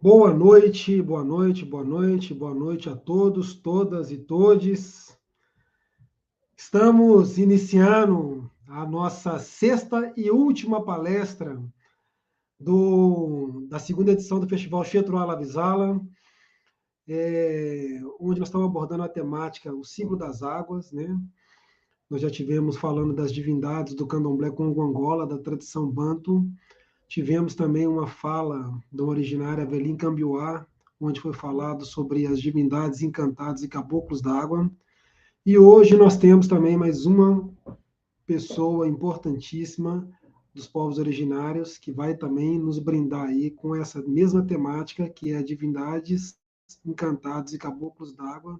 Boa noite, boa noite, boa noite, boa noite a todos, todas e todes. Estamos iniciando a nossa sexta e última palestra da segunda edição do Festival Xetro Alavisala, onde nós estamos abordando a temática, o ciclo das águas, né? Nós já tivemos falando das divindades do candomblé Congo-Angola, da tradição banto. Tivemos também uma fala da originária Velim Cambiuá, onde foi falado sobre as divindades encantadas e caboclos d'água. E hoje nós temos também mais uma pessoa importantíssima dos povos originários, que vai também nos brindar aí com essa mesma temática, que é divindades encantadas e caboclos d'água,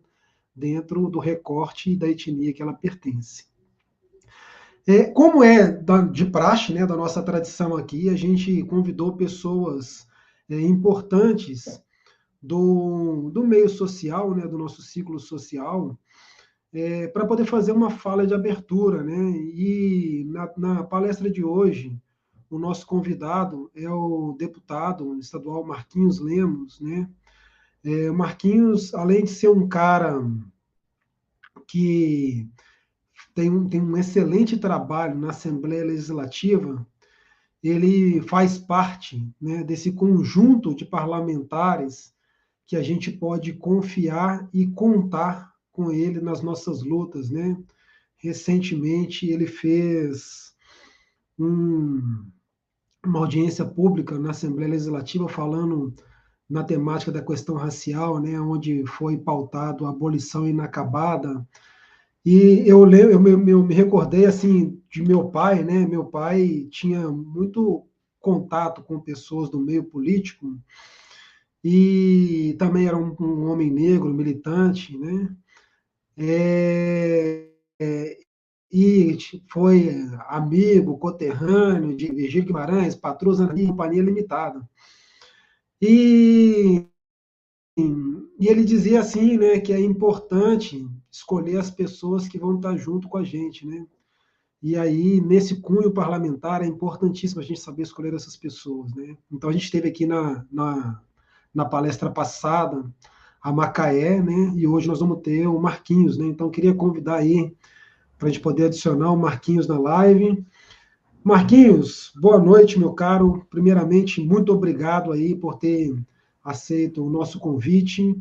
dentro do recorte da etnia que ela pertence. Como de praxe, né, da nossa tradição aqui, a gente convidou pessoas importantes do meio social, né, do nosso ciclo social, para poder fazer uma fala de abertura, né? E na palestra de hoje, o nosso convidado é o deputado estadual Marquinhos Lemos, né? O Marquinhos, além de ser um cara que tem um excelente trabalho na Assembleia Legislativa. Ele faz parte, né, desse conjunto de parlamentares que a gente pode confiar e contar com ele nas nossas lutas, né? Recentemente ele fez um, uma audiência pública na Assembleia Legislativa falando na temática da questão racial, né, onde foi pautado a abolição inacabada. E eu lembro, eu me recordei assim de meu pai, né? Meu pai tinha muito contato com pessoas do meio político e também era um homem negro, militante, né? É, e foi amigo, conterrâneo de Virgílio Guimarães, Patrus Anani, Companhia Limitada. E, e ele dizia assim, né, que é importante escolher as pessoas que vão estar junto com a gente, né? E aí, nesse cunho parlamentar, é importantíssimo a gente saber escolher essas pessoas, né? Então, a gente teve aqui na palestra passada a Macaé, né? E hoje nós vamos ter o Marquinhos, né? Então, queria convidar aí para a gente poder adicionar o Marquinhos na live. Marquinhos, boa noite, meu caro. Primeiramente, muito obrigado aí por ter aceito o nosso convite.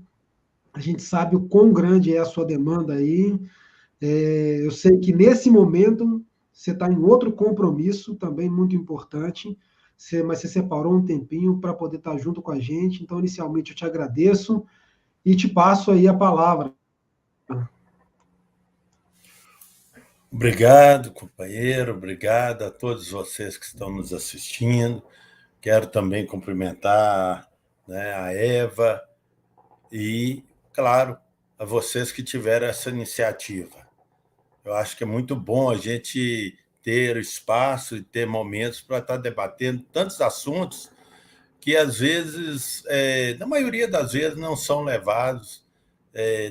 A gente sabe o quão grande é a sua demanda aí. Eu sei que nesse momento você está em outro compromisso também muito importante, mas você separou um tempinho para poder estar junto com a gente. Então, inicialmente, eu te agradeço e te passo aí a palavra. Obrigado, companheiro, obrigado a todos vocês que estão nos assistindo. Quero também cumprimentar, né, a Eva e, claro, a vocês que tiveram essa iniciativa. Eu acho que é muito bom a gente ter espaço e ter momentos para estar debatendo tantos assuntos que, às vezes, na maioria das vezes, não são levados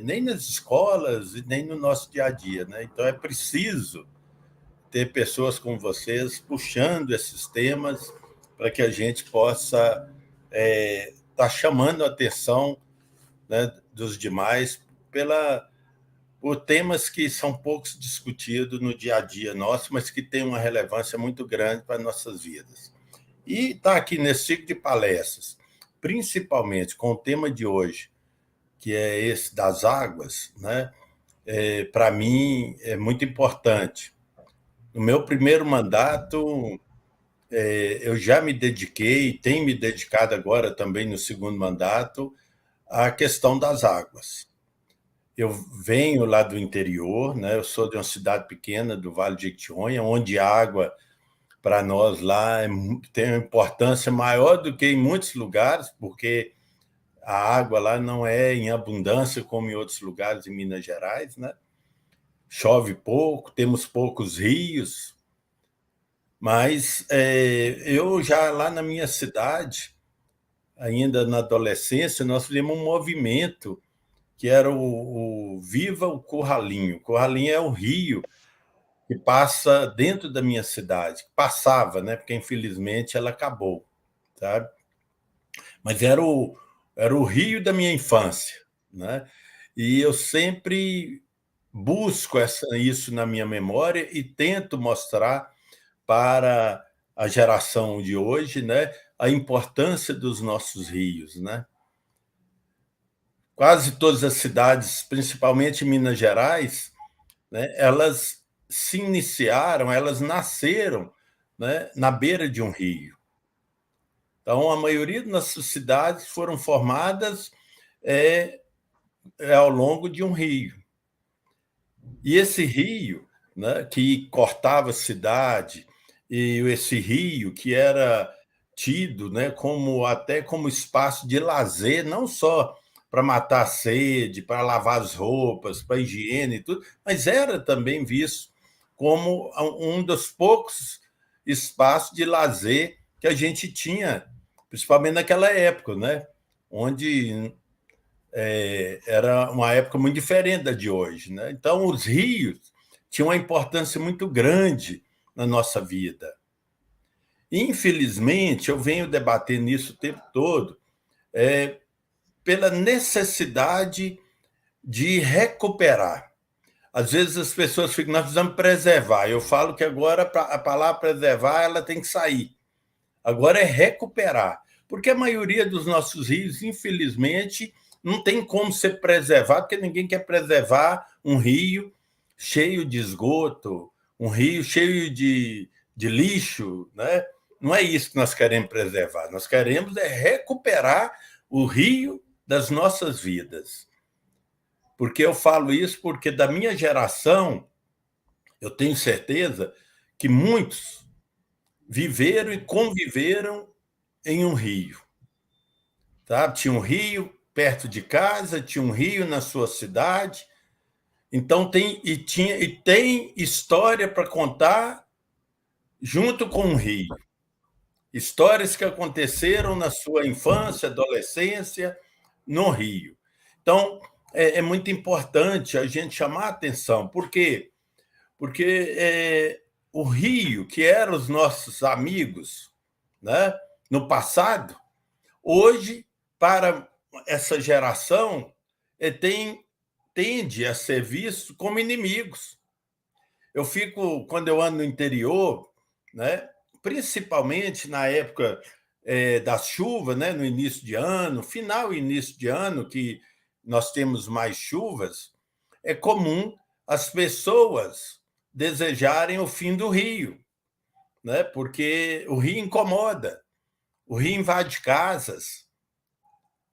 nem nas escolas e nem no nosso dia a dia, né? Então, é preciso ter pessoas como vocês puxando esses temas para que a gente possa estar chamando a atenção, né, dos demais por temas que são poucos discutidos no dia a dia nosso, mas que têm uma relevância muito grande para nossas vidas. E estar aqui nesse ciclo de palestras, principalmente com o tema de hoje, que é esse das águas, né? Para mim é muito importante. No meu primeiro mandato, eu já me dediquei, tenho me dedicado agora também no segundo mandato, à questão das águas. Eu venho lá do interior, né? Eu sou de uma cidade pequena do Vale de Jequitinhonha, onde a água, para nós lá, tem uma importância maior do que em muitos lugares, porque a água lá não é em abundância como em outros lugares em Minas Gerais, né? Chove pouco, temos poucos rios, mas eu já lá na minha cidade, ainda na adolescência, nós fizemos um movimento que era o Viva o Curralinho. O Curralinho é um rio que passa dentro da minha cidade. Passava, né? Porque infelizmente ela acabou, sabe? Mas era o rio da minha infância, né? E eu sempre busco isso na minha memória e tento mostrar para a geração de hoje, né, a importância dos nossos rios, né? Quase todas as cidades, principalmente em Minas Gerais, né, elas se iniciaram, elas nasceram, né, na beira de um rio. Então, a maioria das nossas cidades foram formadas ao longo de um rio. E esse rio, né, que cortava a cidade, e esse rio que era tido, né, até como espaço de lazer, não só para matar a sede, para lavar as roupas, para higiene e tudo, mas era também visto como um dos poucos espaços de lazer que a gente tinha, principalmente naquela época, né, onde era uma época muito diferente da de hoje, né? Então, os rios tinham uma importância muito grande na nossa vida. Infelizmente, eu venho debatendo isso o tempo todo, pela necessidade de recuperar. Às vezes as pessoas ficam, nós precisamos preservar. Eu falo que agora a palavra preservar ela tem que sair. Agora é recuperar. Porque a maioria dos nossos rios, infelizmente, não tem como ser preservado, porque ninguém quer preservar um rio cheio de esgoto, um rio cheio de lixo, né? Não é isso que nós queremos preservar. Nós queremos é recuperar o rio das nossas vidas. Porque eu falo isso porque da minha geração, eu tenho certeza que muitos viveram e conviveram em um rio. Tá? Tinha um rio perto de casa, tinha um rio na sua cidade. Então tem história para contar junto com o rio. Histórias que aconteceram na sua infância, adolescência, no rio. Então, é muito importante a gente chamar a atenção. Por quê? Porque o rio, que eram os nossos amigos, né, no passado, hoje, para essa geração, tende a ser visto como inimigos. Quando eu ando no interior, né, principalmente na época das chuvas, né, no início de ano, final e início de ano, que nós temos mais chuvas, é comum as pessoas desejarem o fim do rio, né, porque o rio incomoda, o rio invade casas,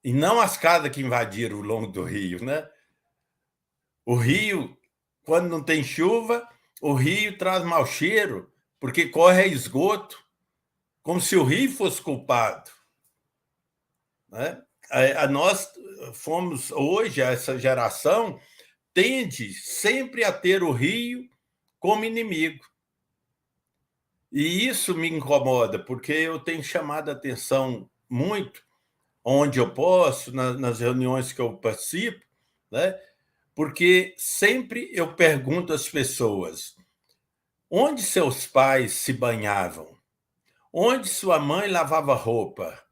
e não as casas que invadiram ao longo do rio, né? O rio, quando não tem chuva, o rio traz mau cheiro, porque corre esgoto, como se o rio fosse culpado. Né? Nós fomos, hoje, essa geração tende sempre a ter o rio como inimigo. E isso me incomoda, porque eu tenho chamado a atenção muito, onde eu posso, nas reuniões que eu participo, né? Porque sempre eu pergunto às pessoas: onde seus pais se banhavam? Onde sua mãe lavava roupa?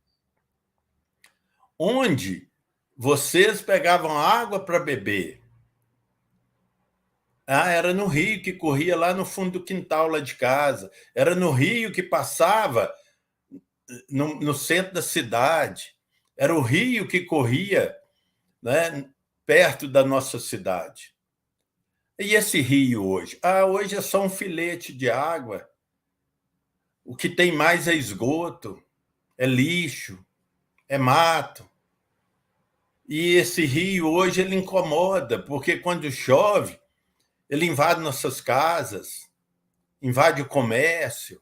Onde vocês pegavam água para beber? Ah, era no rio que corria lá no fundo do quintal lá de casa. Era no rio que passava no centro da cidade. Era o rio que corria, né, perto da nossa cidade. E esse rio hoje? Ah, hoje é só um filete de água. O que tem mais é esgoto, é lixo, é mato. E esse rio hoje ele incomoda, porque quando chove, ele invade nossas casas, invade o comércio.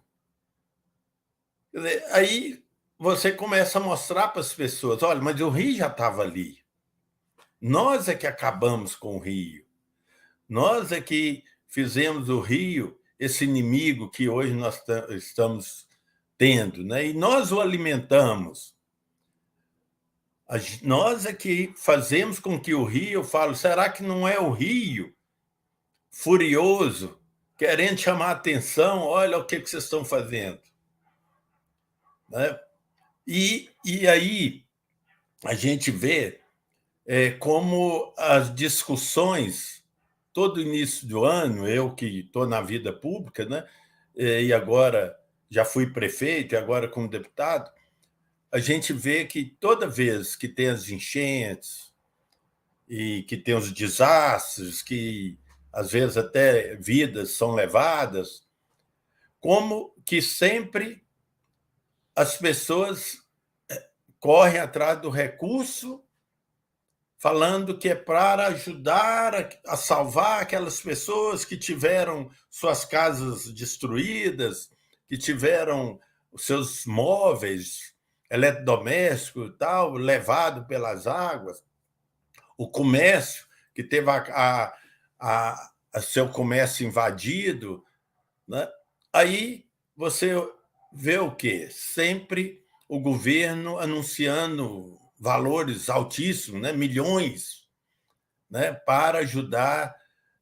Aí você começa a mostrar para as pessoas: olha, mas o rio já estava ali. Nós é que acabamos com o rio. Nós é que fizemos o rio esse inimigo que hoje nós estamos tendo, né? E nós o alimentamos. Nós é que fazemos com que o rio, eu falo, será que não é o rio furioso, querendo chamar a atenção? Olha o que vocês estão fazendo. Né? E aí a gente vê como as discussões, todo início do ano, eu que estou na vida pública, né? E agora já fui prefeito, e agora como deputado, a gente vê que toda vez que tem as enchentes e que tem os desastres, que às vezes até vidas são levadas, como que sempre as pessoas correm atrás do recurso, falando que é para ajudar a salvar aquelas pessoas que tiveram suas casas destruídas, que tiveram os seus móveis eletrodomésticos e tal, levado pelas águas, o comércio, que teve a seu comércio invadido. Né? Aí você vê o quê? Sempre o governo anunciando valores altíssimos, né? Milhões, né? Para ajudar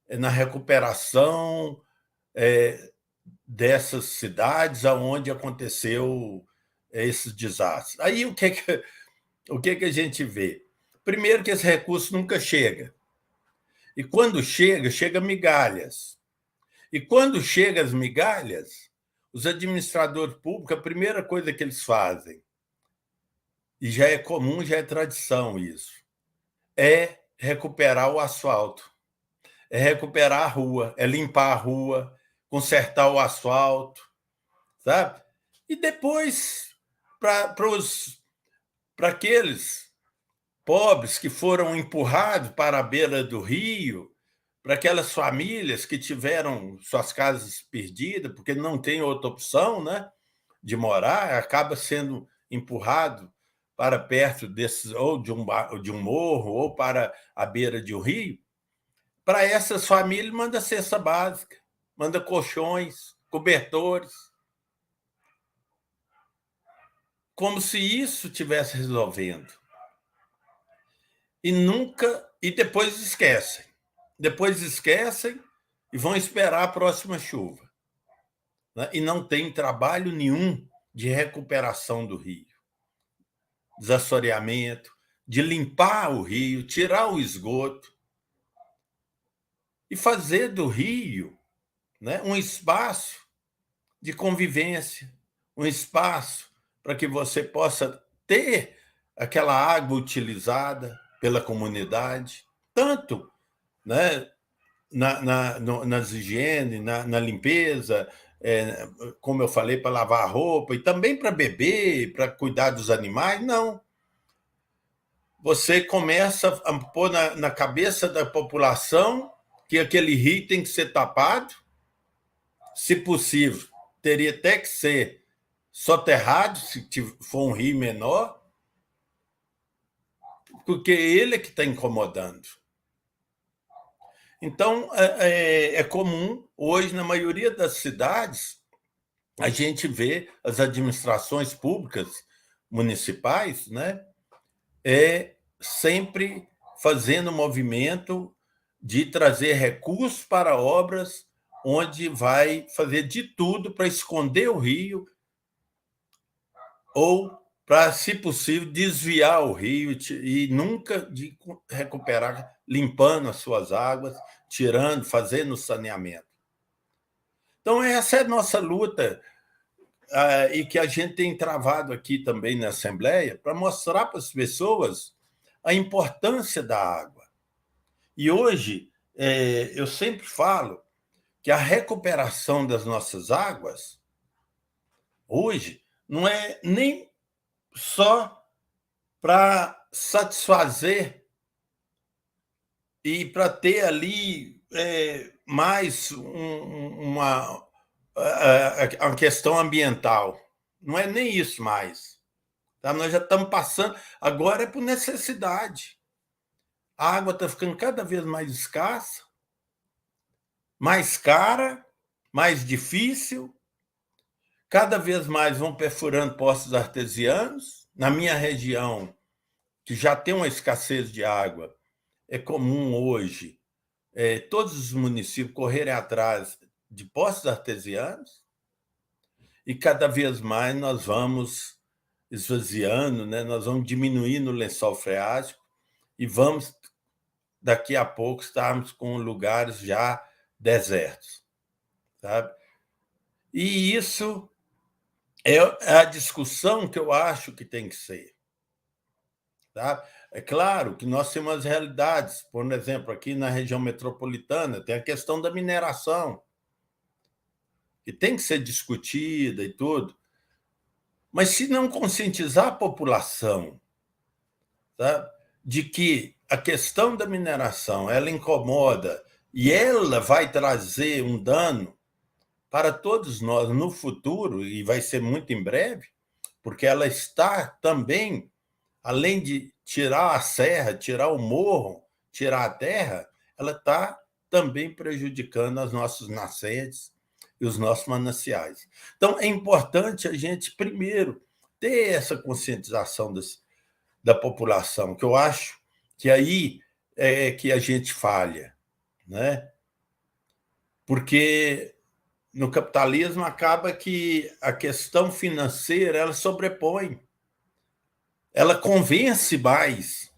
na recuperação dessas cidades onde aconteceu esses desastres. Aí o que a gente vê? Primeiro que esse recurso nunca chega. E quando chega migalhas. E quando chegam as migalhas, os administradores públicos, a primeira coisa que eles fazem, e já é comum, já é tradição isso, é recuperar o asfalto, é recuperar a rua, é limpar a rua, consertar o asfalto, sabe? E depois, para aqueles pobres que foram empurrados para a beira do rio, para aquelas famílias que tiveram suas casas perdidas, porque não tem outra opção, né, de morar, acaba sendo empurrado para perto desses, ou de um morro, ou para a beira de um rio. Para essas famílias, manda cesta básica, manda colchões, cobertores, como se isso tivesse resolvendo. E depois esquecem. Depois esquecem e vão esperar a próxima chuva. Né? E não tem trabalho nenhum de recuperação do rio, desassoreamento, de limpar o rio, tirar o esgoto e fazer do rio, né, um espaço de convivência, um espaço para que você possa ter aquela água utilizada pela comunidade, tanto, né, nas higiene, na limpeza, como eu falei, para lavar a roupa, e também para beber, para cuidar dos animais. Não. Você começa a pôr na cabeça da população que aquele rio tem que ser tapado, se possível, teria até que ser soterrado, se for um rio menor, porque ele é que está incomodando. Então, é comum, hoje, na maioria das cidades, a gente vê as administrações públicas municipais, né, sempre fazendo um movimento de trazer recursos para obras onde vai fazer de tudo para esconder o rio ou para, se possível, desviar o rio e nunca de recuperar, limpando as suas águas, tirando, fazendo o saneamento. Então, essa é a nossa luta, e que a gente tem travado aqui também na Assembleia, para mostrar para as pessoas a importância da água. E hoje, eu sempre falo que a recuperação das nossas águas, hoje, não é nem só para satisfazer e para ter ali mais uma questão ambiental. Não é nem isso mais. Tá? Nós já estamos passando. Agora é por necessidade. A água está ficando cada vez mais escassa, mais cara, mais difícil. Cada vez mais vão perfurando poços artesianos. Na minha região, que já tem uma escassez de água, é comum hoje todos os municípios correrem atrás de poços artesianos, e cada vez mais nós vamos esvaziando, né? Nós vamos diminuindo o lençol freático e vamos, daqui a pouco, estarmos com lugares já desertos, sabe? E isso é a discussão que eu acho que tem que ser. Tá? É claro que nós temos as realidades. Por exemplo, aqui na região metropolitana tem a questão da mineração, que tem que ser discutida e tudo. Mas se não conscientizar a população, tá, de que a questão da mineração ela incomoda e ela vai trazer um dano para todos nós no futuro, e vai ser muito em breve, porque ela está também, além de tirar a serra, tirar o morro, tirar a terra, ela está também prejudicando as nossas nascentes e os nossos mananciais. Então, é importante a gente, primeiro, ter essa conscientização da população, que eu acho que aí é que a gente falha, né? Porque no capitalismo acaba que a questão financeira ela sobrepõe, ela convence mais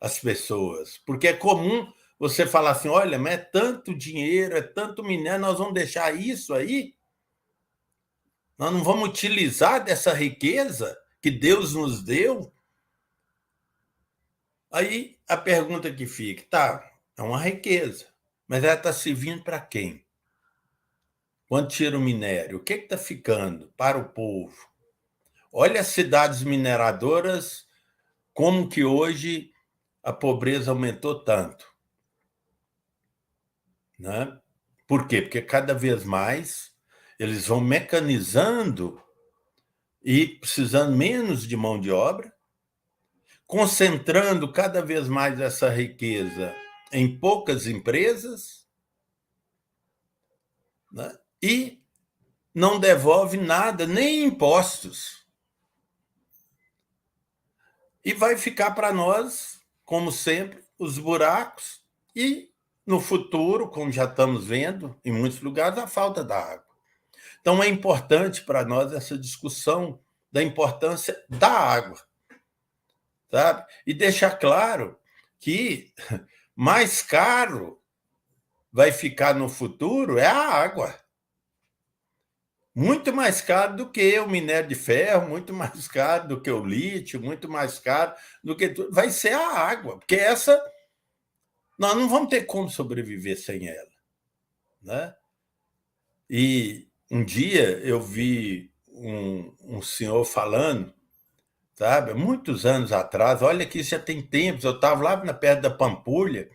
as pessoas, porque é comum você falar assim, olha, mas é tanto dinheiro, é tanto minério, nós vamos deixar isso aí? Nós não vamos utilizar dessa riqueza que Deus nos deu? Aí a pergunta que fica, tá, é uma riqueza, mas ela está servindo para quem? Quando tira o minério, o que está ficando para o povo? Olha as cidades mineradoras, como que hoje a pobreza aumentou tanto, né? Por quê? Porque cada vez mais eles vão mecanizando e precisando menos de mão de obra, concentrando cada vez mais essa riqueza em poucas empresas, né? E não devolve nada, nem impostos. E vai ficar para nós, como sempre, os buracos e, no futuro, como já estamos vendo em muitos lugares, a falta da água. Então, é importante para nós essa discussão da importância da água, sabe? E deixar claro que mais caro vai ficar no futuro é a água. Muito mais caro do que o minério de ferro, muito mais caro do que o lítio, muito mais caro do que tudo. Vai ser a água, porque essa nós não vamos ter como sobreviver sem ela, né? E um dia eu vi um senhor falando, sabe, muitos anos atrás, olha que isso já tem tempos, eu estava lá na perto da Pampulha,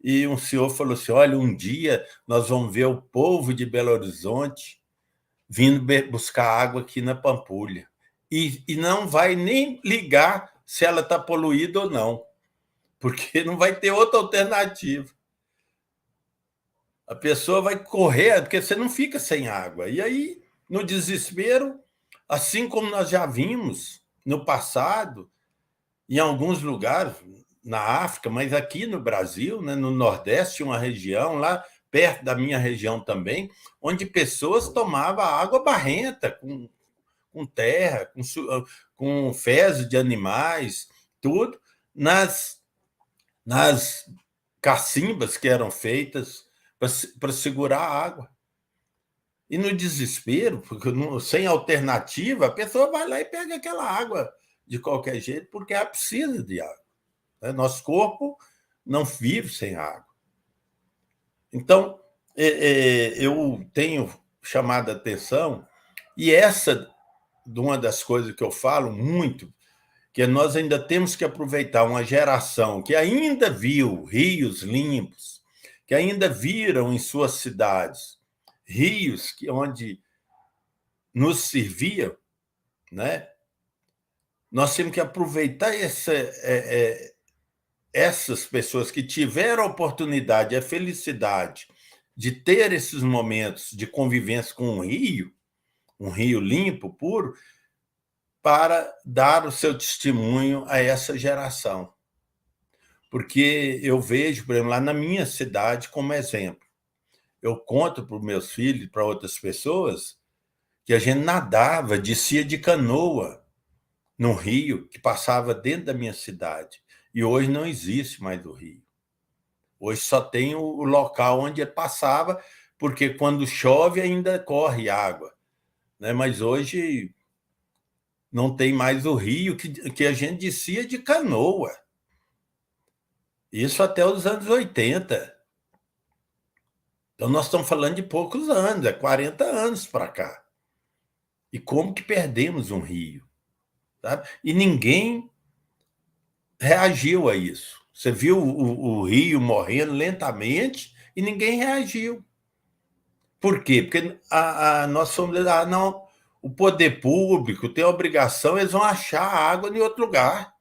e um senhor falou assim, olha, um dia nós vamos ver o povo de Belo Horizonte vindo buscar água aqui na Pampulha. E não vai nem ligar se ela está poluída ou não, porque não vai ter outra alternativa. A pessoa vai correr, porque você não fica sem água. E aí, no desespero, assim como nós já vimos no passado, em alguns lugares, na África, mas aqui no Brasil, né, no Nordeste, uma região lá perto da minha região também, onde pessoas tomavam água barrenta, com terra, com fezes de animais, tudo, nas cacimbas que eram feitas para segurar a água. E no desespero, porque sem alternativa, a pessoa vai lá e pega aquela água de qualquer jeito, porque ela precisa de água. Né? Nosso corpo não vive sem água. Então, eu tenho chamado a atenção, e essa de uma das coisas que eu falo muito, que nós ainda temos que aproveitar uma geração que ainda viu rios limpos, que ainda viram em suas cidades rios onde nos serviam, né? Nós temos que aproveitar essas pessoas que tiveram a oportunidade, a felicidade de ter esses momentos de convivência com um rio limpo, puro, para dar o seu testemunho a essa geração. Porque eu vejo, por exemplo, lá na minha cidade como exemplo. Eu conto para os meus filhos, para outras pessoas, que a gente nadava, descia de canoa num rio que passava dentro da minha cidade. E hoje não existe mais o rio. Hoje só tem o local onde ele passava, porque quando chove ainda corre água. Né? Mas hoje não tem mais o rio que a gente descia de canoa. Isso até os anos 80. Então, nós estamos falando de poucos anos, 40 anos para cá. E como que perdemos um rio? Sabe? E ninguém reagiu a isso. Você viu o rio morrendo lentamente e ninguém reagiu. Por quê? Porque nós somos... não, o poder público tem a obrigação, eles vão achar a água em outro lugar.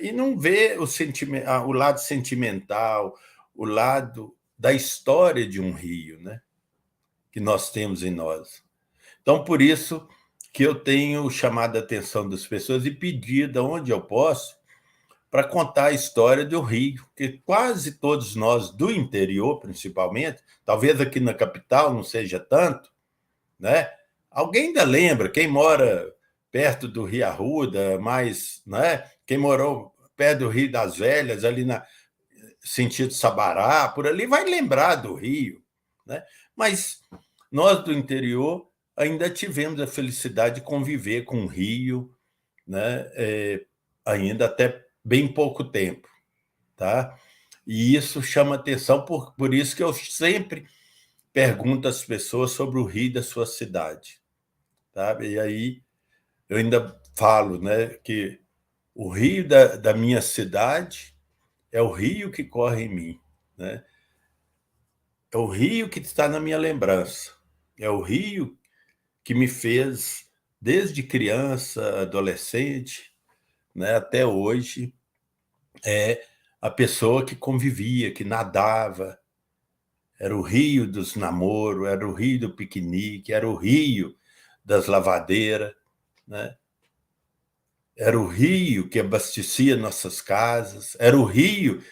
E não vê o lado sentimental, o lado da história de um rio, né? Que nós temos em nós. Então, por isso que eu tenho chamado a atenção das pessoas e pedido, onde eu posso, para contar a história do Rio, que quase todos nós, do interior principalmente, talvez aqui na capital não seja tanto, né? Alguém ainda lembra, quem mora perto do Rio Arruda, mas, né? Quem morou perto do Rio das Velhas, ali sentido Sabará, por ali, vai lembrar do Rio, né? Mas nós do interior ainda tivemos a felicidade de conviver com o Rio, né? Ainda até bem pouco tempo, tá? E isso chama atenção, por isso que eu sempre pergunto às pessoas sobre o Rio da sua cidade, sabe? E aí eu ainda falo, né, que o Rio da minha cidade é o rio que corre em mim, né? É o rio que está na minha lembrança, é o rio que me fez, desde criança, adolescente, né, até hoje, a pessoa que convivia, que nadava. Era o rio dos namoros, era o rio do piquenique, era o rio das lavadeiras, né? Era o rio que abastecia nossas casas, era o rio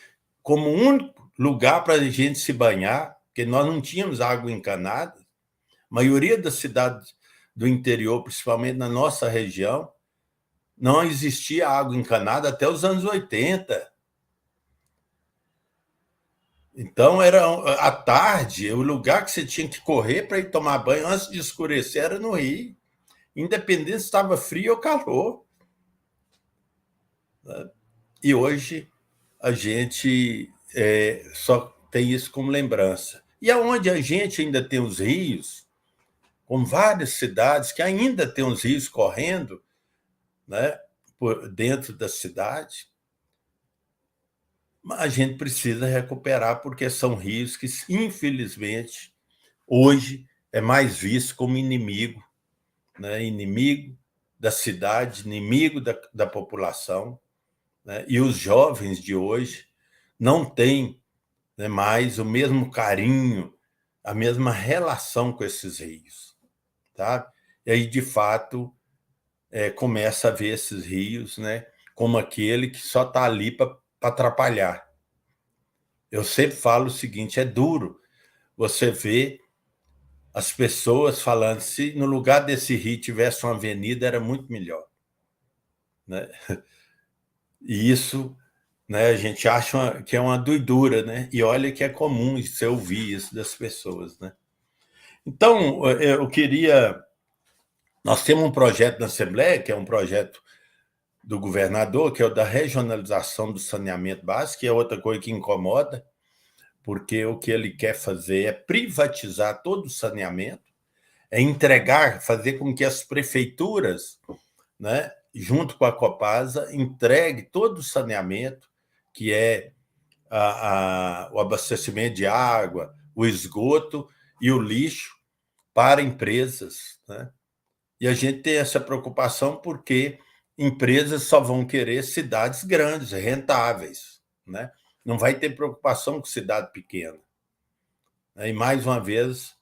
como único lugar para a gente se banhar, porque nós não tínhamos água encanada. A maioria das cidades do interior, principalmente na nossa região, não existia água encanada até os anos 80. Então, era à tarde, o lugar que você tinha que correr para ir tomar banho antes de escurecer era no rio, independente se estava frio ou calor. E hoje a gente só tem isso como lembrança. E aonde a gente ainda tem os rios, com várias cidades que ainda tem os rios correndo, né, por dentro da cidade, a gente precisa recuperar, porque são rios que, infelizmente, hoje é mais visto como inimigo, né, inimigo da cidade, inimigo da população, né, e os jovens de hoje não têm, né, mais o mesmo carinho, a mesma relação com esses rios, tá? E aí, de fato, começa a ver esses rios, né, como aquele que só está ali para atrapalhar. Eu sempre falo o seguinte: é duro você ver as pessoas falando, se no lugar desse rio tivesse uma avenida, era muito melhor, né? E isso, né, a gente acha que é uma doidura, né? E olha que é comum você ouvir isso das pessoas, né? Então, eu queria... Nós temos um projeto na Assembleia, que é um projeto do governador, que é o da regionalização do saneamento básico, que é outra coisa que incomoda, porque o que ele quer fazer é privatizar todo o saneamento, é entregar, fazer com que as prefeituras, né, junto com a Copasa, entregue todo o saneamento, que é o abastecimento de água, o esgoto e o lixo, para empresas, né? E a gente tem essa preocupação porque empresas só vão querer cidades grandes, rentáveis, né? Não vai ter preocupação com cidade pequena. E, mais uma vez,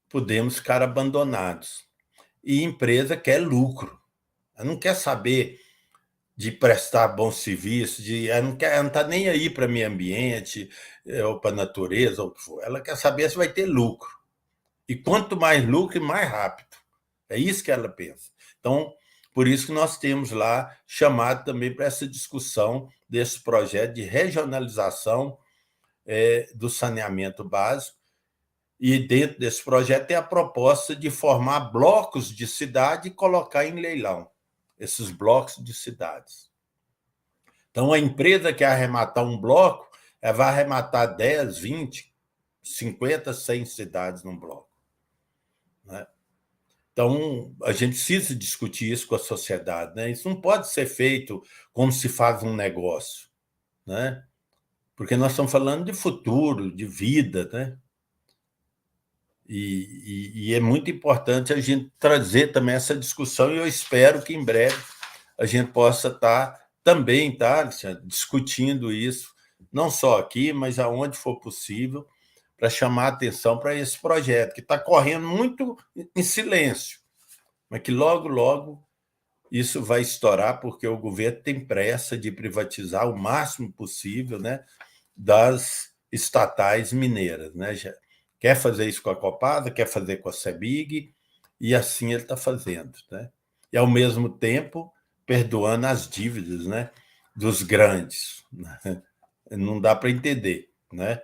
podemos ficar abandonados. E empresa quer lucro. Ela não quer saber de prestar bons serviços, ela não está nem aí para meio ambiente, ou para a natureza, ou o que for. Ela quer saber se vai ter lucro. E quanto mais lucro, mais rápido. É isso que ela pensa. Então, por isso que nós temos lá chamado também para essa discussão desse projeto de regionalização do saneamento básico. E dentro desse projeto tem a proposta de formar blocos de cidade e colocar em leilão esses blocos de cidades. Então, a empresa que arrematar um bloco, ela vai arrematar 10, 20, 50, 100 cidades num bloco, né? Então, a gente precisa discutir isso com a sociedade, né? Isso não pode ser feito como se faz um negócio, né? Porque nós estamos falando de futuro, de vida, né? E é muito importante a gente trazer também essa discussão, e eu espero que em breve a gente possa estar também, discutindo isso, não só aqui, mas aonde for possível, para chamar a atenção para esse projeto, que está correndo muito em silêncio, mas que logo, logo isso vai estourar, porque o governo tem pressa de privatizar o máximo possível, né, das estatais mineiras, né? Quer fazer isso com a Copasa, quer fazer com a CEBIG, e assim ele está fazendo, né? E, ao mesmo tempo, perdoando as dívidas, né, dos grandes, né? Não dá para entender, né?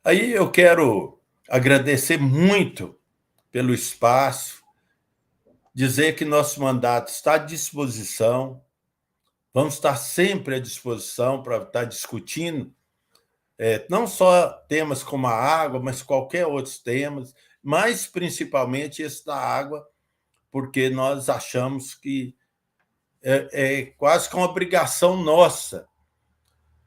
Aí eu quero agradecer muito pelo espaço, dizer que nosso mandato está à disposição, vamos estar sempre à disposição para estar discutindo, não só temas como a água, mas qualquer outros temas, mas principalmente esse da água, porque nós achamos que é quase que uma obrigação nossa,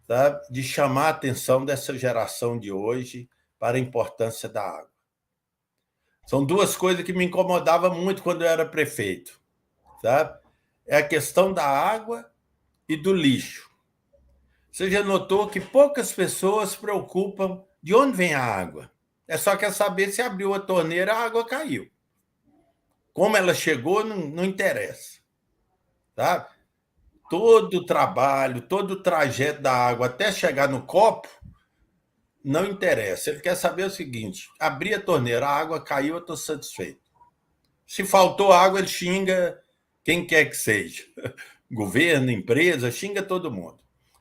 tá, de chamar a atenção dessa geração de hoje para a importância da água. São duas coisas que me incomodavam muito quando eu era prefeito, sabe? É a questão da água e do lixo. Você já notou que poucas pessoas se preocupam de onde vem a água. É só quer saber se abriu a torneira, a água caiu. Como ela chegou, não interessa. Sabe? Todo o trabalho, todo o trajeto da água até chegar no copo, não interessa. Ele quer saber o seguinte: abri a torneira, a água caiu, eu estou satisfeito. Se faltou água, ele xinga quem quer que seja. Governo, empresa, xinga todo mundo.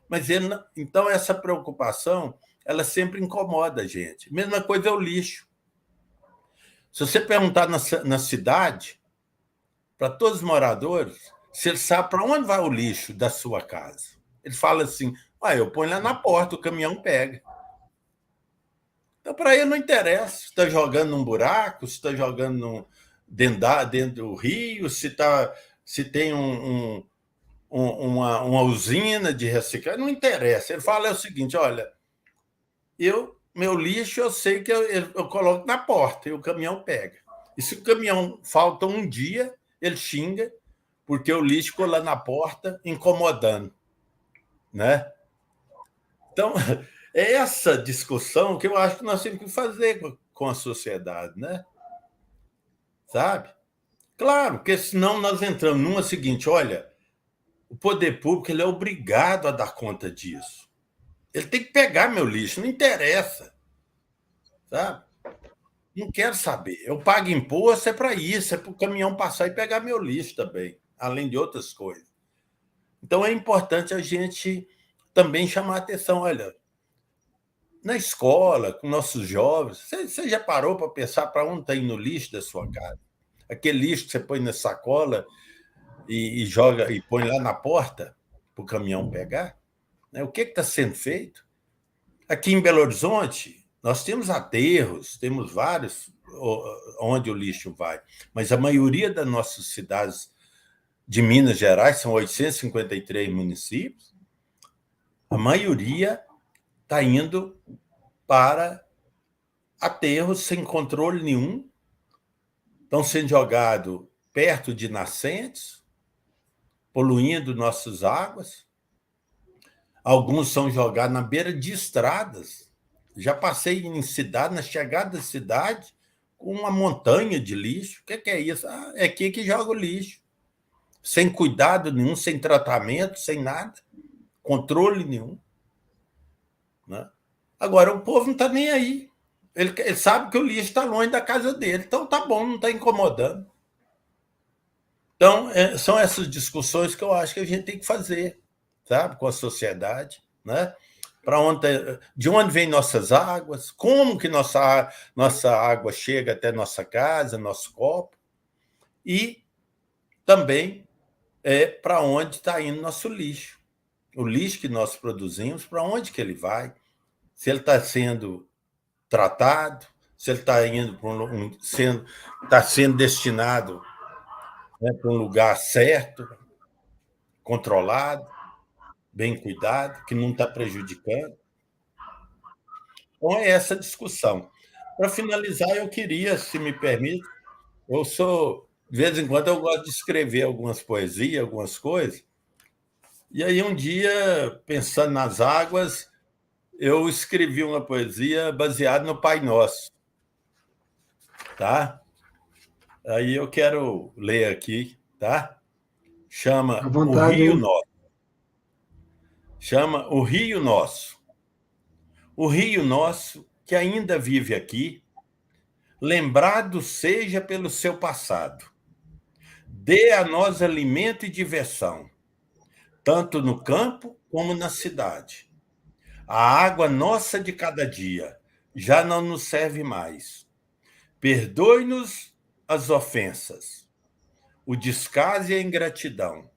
Mas ele, então essa preocupação, ela sempre incomoda a gente. Mesma coisa é o lixo. Se você perguntar na cidade, para todos os moradores, se eles sabem para onde vai o lixo da sua casa. Ele fala assim: eu ponho lá na porta, o caminhão pega. Então, para ele não interessa se está jogando num buraco, se está jogando dentro do rio, se tem uma usina de reciclagem, não interessa. Ele fala o seguinte: olha, meu lixo eu sei que eu coloco na porta e o caminhão pega. E se o caminhão falta um dia, ele xinga, porque o lixo ficou lá na porta incomodando, né? Então, é essa discussão que eu acho que nós temos que fazer com a sociedade, né? Sabe? Claro, porque senão nós entramos numa seguinte: olha, o poder público ele é obrigado a dar conta disso. Ele tem que pegar meu lixo, não interessa. Sabe? Não quero saber. Eu pago imposto, é para isso, é para o caminhão passar e pegar meu lixo também, além de outras coisas. Então é importante a gente também chamar a atenção. Olha, na escola, com nossos jovens, você já parou para pensar para onde está indo o lixo da sua casa? Aquele lixo que você põe na sacola e joga e põe lá na porta para o caminhão pegar? Né? O que está sendo feito? Aqui em Belo Horizonte, nós temos aterros, temos vários onde o lixo vai, mas a maioria das nossas cidades de Minas Gerais, são 853 municípios, a maioria está indo para aterros sem controle nenhum, estão sendo jogados perto de nascentes, poluindo nossas águas. Alguns são jogados na beira de estradas. Já passei em cidade, na chegada da cidade, com uma montanha de lixo. O que é isso? É aqui que joga o lixo. Sem cuidado nenhum, sem tratamento, sem nada. Controle nenhum. Né? Agora, o povo não está nem aí. Ele sabe que o lixo está longe da casa dele. Então, tá bom, não está incomodando. Então, são essas discussões que eu acho que a gente tem que fazer, sabe, com a sociedade, né? De onde vêm nossas águas, como que nossa água chega até nossa casa, nosso copo, e também para onde está indo nosso lixo. O lixo que nós produzimos, para onde que ele vai? Se ele está sendo tratado, se ele está indo para sendo destinado, né, para um lugar certo, controlado, bem cuidado, que não está prejudicando. Então, é essa discussão. Para finalizar, eu queria, se me permite, de vez em quando, eu gosto de escrever algumas poesias, algumas coisas, e aí um dia, pensando nas águas, eu escrevi uma poesia baseada no Pai Nosso. Tá? Aí eu quero ler aqui, tá? Chama O Rio Nosso. Chama O Rio Nosso. O Rio Nosso, que ainda vive aqui, lembrado seja pelo seu passado. Dê a nós alimento e diversão, tanto no campo como na cidade. A água nossa de cada dia já não nos serve mais. Perdoe-nos as ofensas, o descaso e a ingratidão.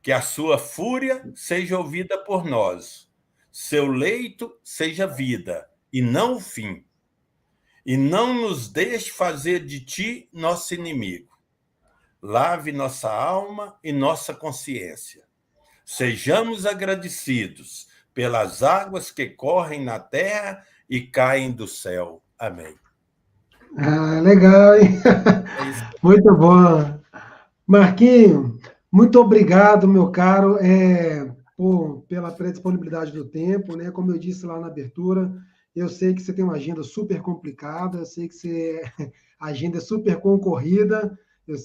Que a sua fúria seja ouvida por nós. Seu leito seja vida, e não o fim. E não nos deixe fazer de ti nosso inimigo. Lave nossa alma e nossa consciência. Sejamos agradecidos pelas águas que correm na terra e caem do céu. Amém. Legal, hein? É isso. Muito bom. Marquinho, muito obrigado, meu caro, pela predisponibilidade do tempo, né? Como eu disse lá na abertura, eu sei que você tem uma agenda super complicada, eu sei que a agenda é super concorrida.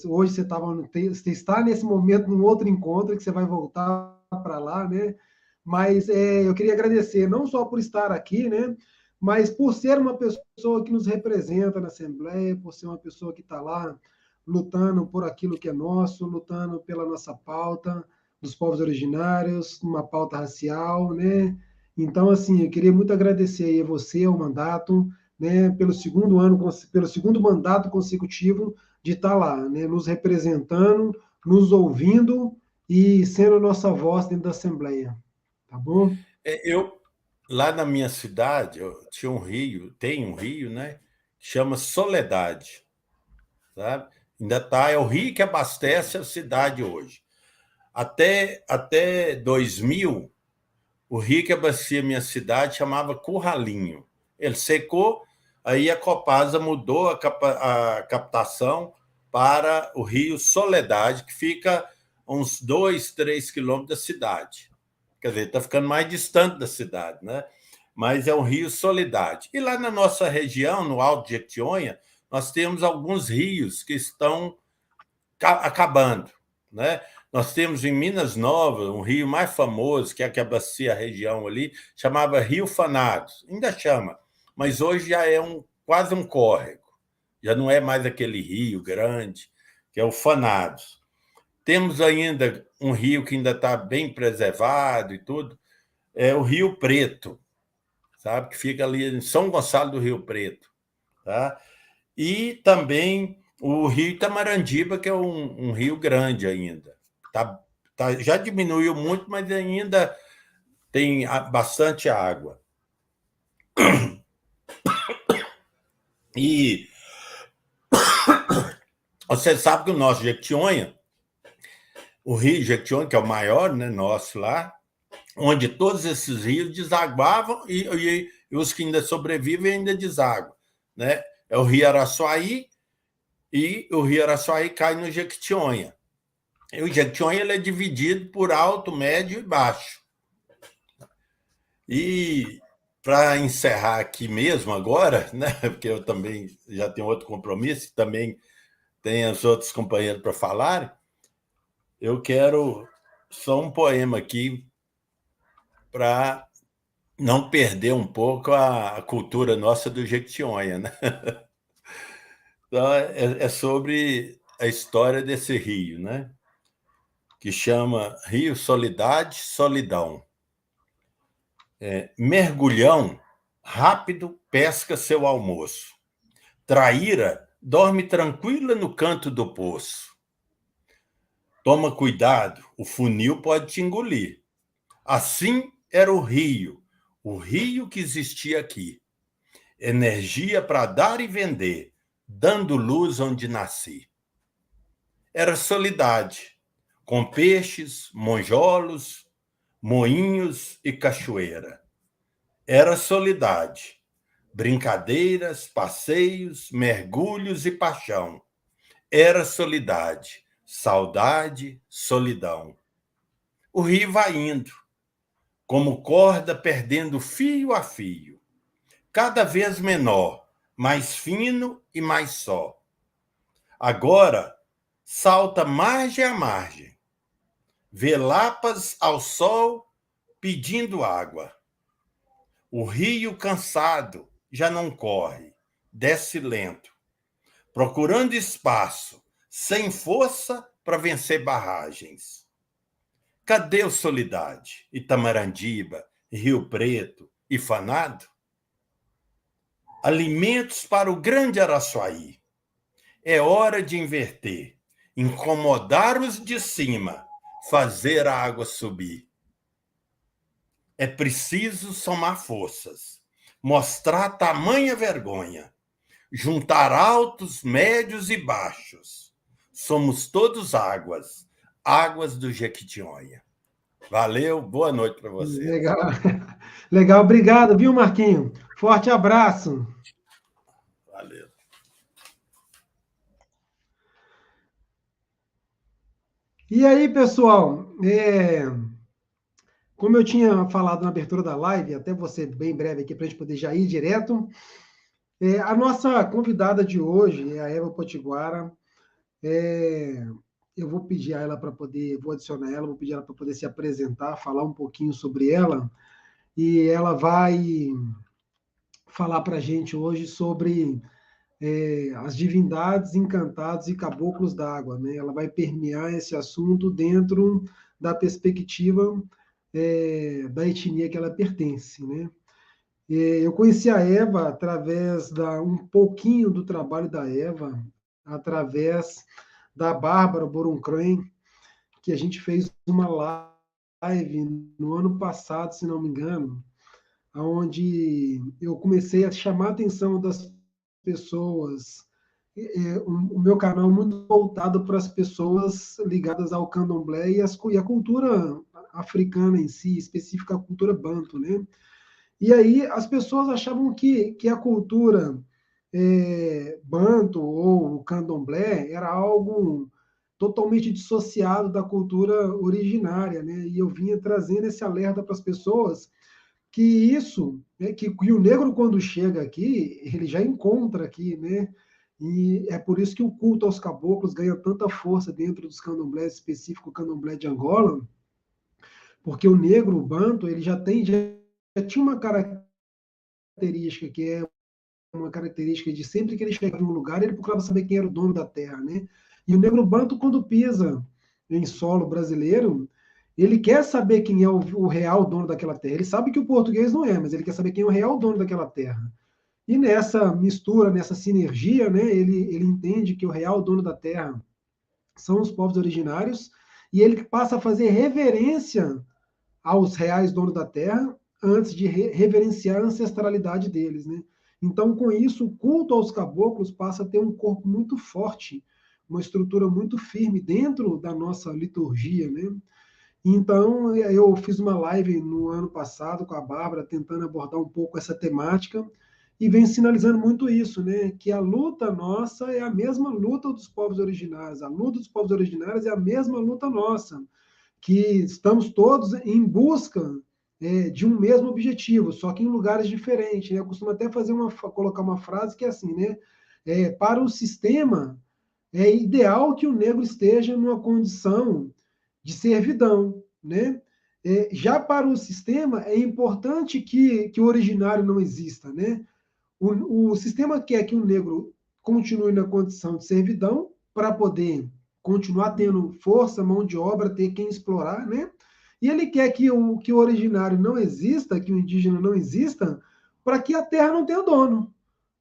Hoje você está nesse momento num outro encontro que você vai voltar para lá, né? Mas eu queria agradecer não só por estar aqui, né? Mas por ser uma pessoa que nos representa na Assembleia, por ser uma pessoa que está lá lutando por aquilo que é nosso, lutando pela nossa pauta dos povos originários, uma pauta racial, né? Então, assim, eu queria muito agradecer aí a você, ao mandato, né, pelo segundo mandato consecutivo de estar lá, né, nos representando, nos ouvindo e sendo a nossa voz dentro da Assembleia, tá bom? Lá na minha cidade, tinha um rio, tem um rio, né? Que chama Soledade, sabe? Ainda tá, é o rio que abastece a cidade hoje. Até 2000, o rio que abastecia minha cidade chamava Curralinho. Ele secou, aí a Copasa mudou a captação para o rio Soledade, que fica uns 2, 3 quilômetros da cidade. Quer dizer, está ficando mais distante da cidade, né? Mas é um rio Soledade. E lá na nossa região, no Alto de Jequitinhonha, nós temos alguns rios que estão acabando, né? Nós temos em Minas Novas um rio mais famoso, que é que abastecia a região ali, chamava Rio Fanados. Ainda chama, mas hoje já é quase um córrego. Já não é mais aquele rio grande, que é o Fanados. Temos ainda um rio que ainda está bem preservado e tudo, é o Rio Preto, sabe? Que fica ali em São Gonçalo do Rio Preto, tá? E também o Rio Itamarandiba, que é um rio grande ainda. Já diminuiu muito, mas ainda tem bastante água. E você sabe que o nosso Jequitinhonha, o Rio Jequitinhonha, que é o maior, né, nosso lá, onde todos esses rios desaguavam e os que ainda sobrevivem ainda desaguam, né? É o Rio Araçuaí, e o Rio Araçuaí cai no Jequitinhonha. E o Jequitinhonha ele é dividido por alto, médio e baixo. E para encerrar aqui mesmo agora, né, porque eu também já tenho outro compromisso, também tem os outros companheiros para falarem, eu quero só um poema aqui para não perder um pouco a cultura nossa do Jequitinhonha, né? Então, é sobre a história desse rio, né? Que chama Rio Soledade, Solidão. Mergulhão, rápido, pesca seu almoço. Traíra, dorme tranquila no canto do poço. Toma cuidado, o funil pode te engolir. Assim era o rio que existia aqui. Energia para dar e vender, dando luz onde nasci. Era Soledade, com peixes, monjolos, moinhos e cachoeira. Era Soledade, brincadeiras, passeios, mergulhos e paixão. Era Soledade, saudade, solidão. O rio vai indo, como corda perdendo fio a fio, cada vez menor, mais fino e mais só. Agora salta margem a margem, vê lapas ao sol pedindo água. O rio cansado já não corre, desce lento, procurando espaço, sem força para vencer barragens. Cadê o Soledade, Itamarandiba, Rio Preto, e Fanado, alimentos para o grande Araçuaí. É hora de inverter, incomodar os de cima, fazer a água subir. É preciso somar forças, mostrar tamanha vergonha, juntar altos, médios e baixos. Somos todos águas, águas do Jequitinhonha. Valeu, boa noite para você. Legal. Legal, obrigado, viu, Marquinho? Forte abraço. Valeu. E aí, pessoal, como eu tinha falado na abertura da live, até você bem breve aqui para a gente poder já ir direto, a nossa convidada de hoje é a Eva Potiguara. Eu vou pedir a ela para poder, vou adicionar ela, vou pedir ela para poder se apresentar, falar um pouquinho sobre ela, e ela vai falar para a gente hoje sobre as divindades, encantados e caboclos d'água, né? Ela vai permear esse assunto dentro da perspectiva da etnia que ela pertence, né? Eu conheci a Eva através um pouquinho do trabalho da Eva, através da Bárbara Boruncren, que a gente fez uma live no ano passado, se não me engano, onde eu comecei a chamar a atenção das pessoas. O meu canal é muito voltado para as pessoas ligadas ao candomblé e a cultura africana em si, específica a cultura banto, né? E aí as pessoas achavam que a cultura banto ou candomblé era algo totalmente dissociado da cultura originária, né? E eu vinha trazendo esse alerta para as pessoas que isso, né, que o negro quando chega aqui, ele já encontra aqui, né? E é por isso que o culto aos caboclos ganha tanta força dentro dos candomblés, específico o candomblé de Angola, porque o negro, o banto, ele já tinha uma característica que é uma característica de sempre que ele chegava em um lugar, ele procurava saber quem era o dono da terra, né? E o negro banto, quando pisa em solo brasileiro, ele quer saber quem é o real dono daquela terra. Ele sabe que o português não é, mas ele quer saber quem é o real dono daquela terra. E nessa mistura, nessa sinergia, né, ele entende que o real dono da terra são os povos originários, e ele passa a fazer reverência aos reais donos da terra antes de reverenciar a ancestralidade deles, né? Então, com isso, o culto aos caboclos passa a ter um corpo muito forte, uma estrutura muito firme dentro da nossa liturgia, né? Então, eu fiz uma live no ano passado com a Bárbara, tentando abordar um pouco essa temática, e vem sinalizando muito isso, né? Que a luta nossa é a mesma luta dos povos originários, a luta dos povos originários é a mesma luta nossa, que estamos todos em busca de um mesmo objetivo, só que em lugares diferentes, né? Eu costumo até colocar uma frase que é assim, né? Para o sistema, é ideal que o negro esteja numa condição de servidão, né? Já para o sistema, é importante que o originário não exista, né? O sistema quer que o negro continue na condição de servidão para poder continuar tendo força, mão de obra, ter quem explorar, né? E ele quer que o originário não exista, que o indígena não exista, para que a terra não tenha dono.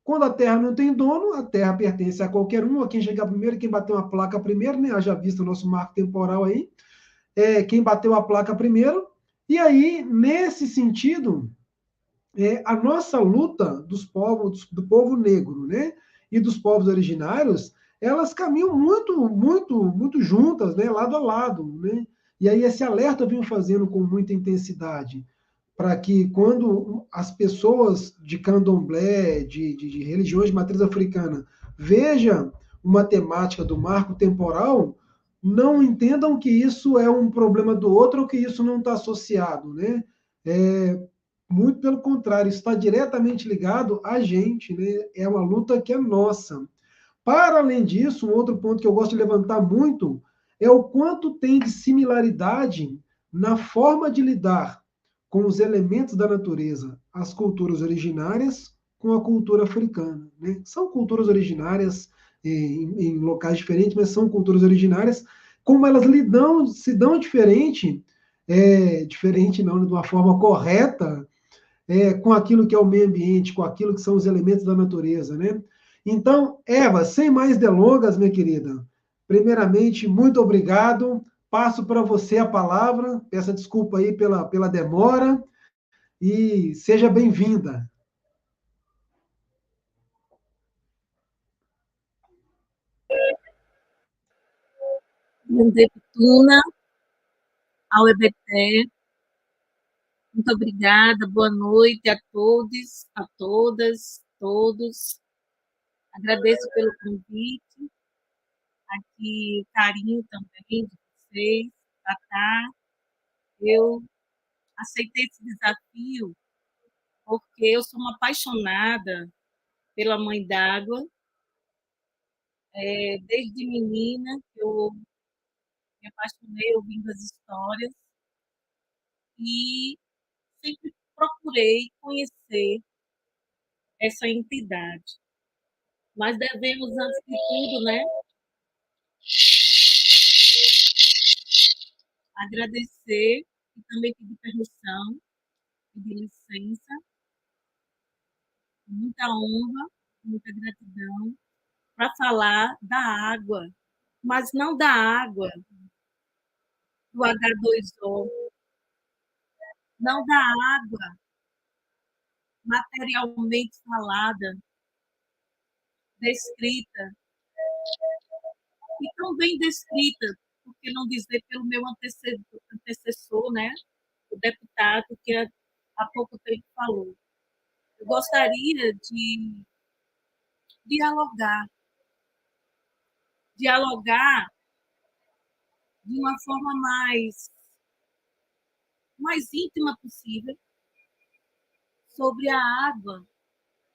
Quando a terra não tem dono, a terra pertence a qualquer um, a quem chegar primeiro, quem bater uma placa primeiro, né? Haja visto o nosso marco temporal aí, quem bateu a placa primeiro. E aí, nesse sentido, a nossa luta do povo negro, né, e dos povos originários, elas caminham muito, muito, muito juntas, né, lado a lado, né? E aí esse alerta eu venho fazendo com muita intensidade, para que quando as pessoas de candomblé, de religiões de matriz africana, vejam uma temática do marco temporal, não entendam que isso é um problema do outro ou que isso não está associado, né? Muito pelo contrário, está diretamente ligado a gente, né? É uma luta que é nossa. Para além disso, um outro ponto que eu gosto de levantar muito é o quanto tem de similaridade na forma de lidar com os elementos da natureza, as culturas originárias com a cultura africana, né? São culturas originárias em locais diferentes, mas são culturas originárias. Como elas se dão diferente não de uma forma correta, com aquilo que é o meio ambiente, com aquilo que são os elementos da natureza, né? Então, Eva, sem mais delongas, minha querida, primeiramente, muito obrigado. Passo para você a palavra, peço desculpa aí pela demora e seja bem-vinda. Tuna, ao EBT, muito obrigada, boa noite a todos, a todas, todos. Agradeço pelo convite, aqui o carinho também de vocês, Tatá. Eu aceitei esse desafio porque eu sou uma apaixonada pela Mãe d'Água. Desde menina eu me apaixonei ouvindo as histórias e sempre procurei conhecer essa entidade. Mas devemos, antes de tudo, né, agradecer e também pedir permissão, pedir licença, muita honra, muita gratidão, para falar da água, mas não da água do H2O, não da água materialmente falada, descrita, e tão bem descrita, por que não dizer pelo meu antecessor, né, o deputado que há pouco tempo falou. Eu gostaria de dialogar de uma forma mais íntima possível sobre a água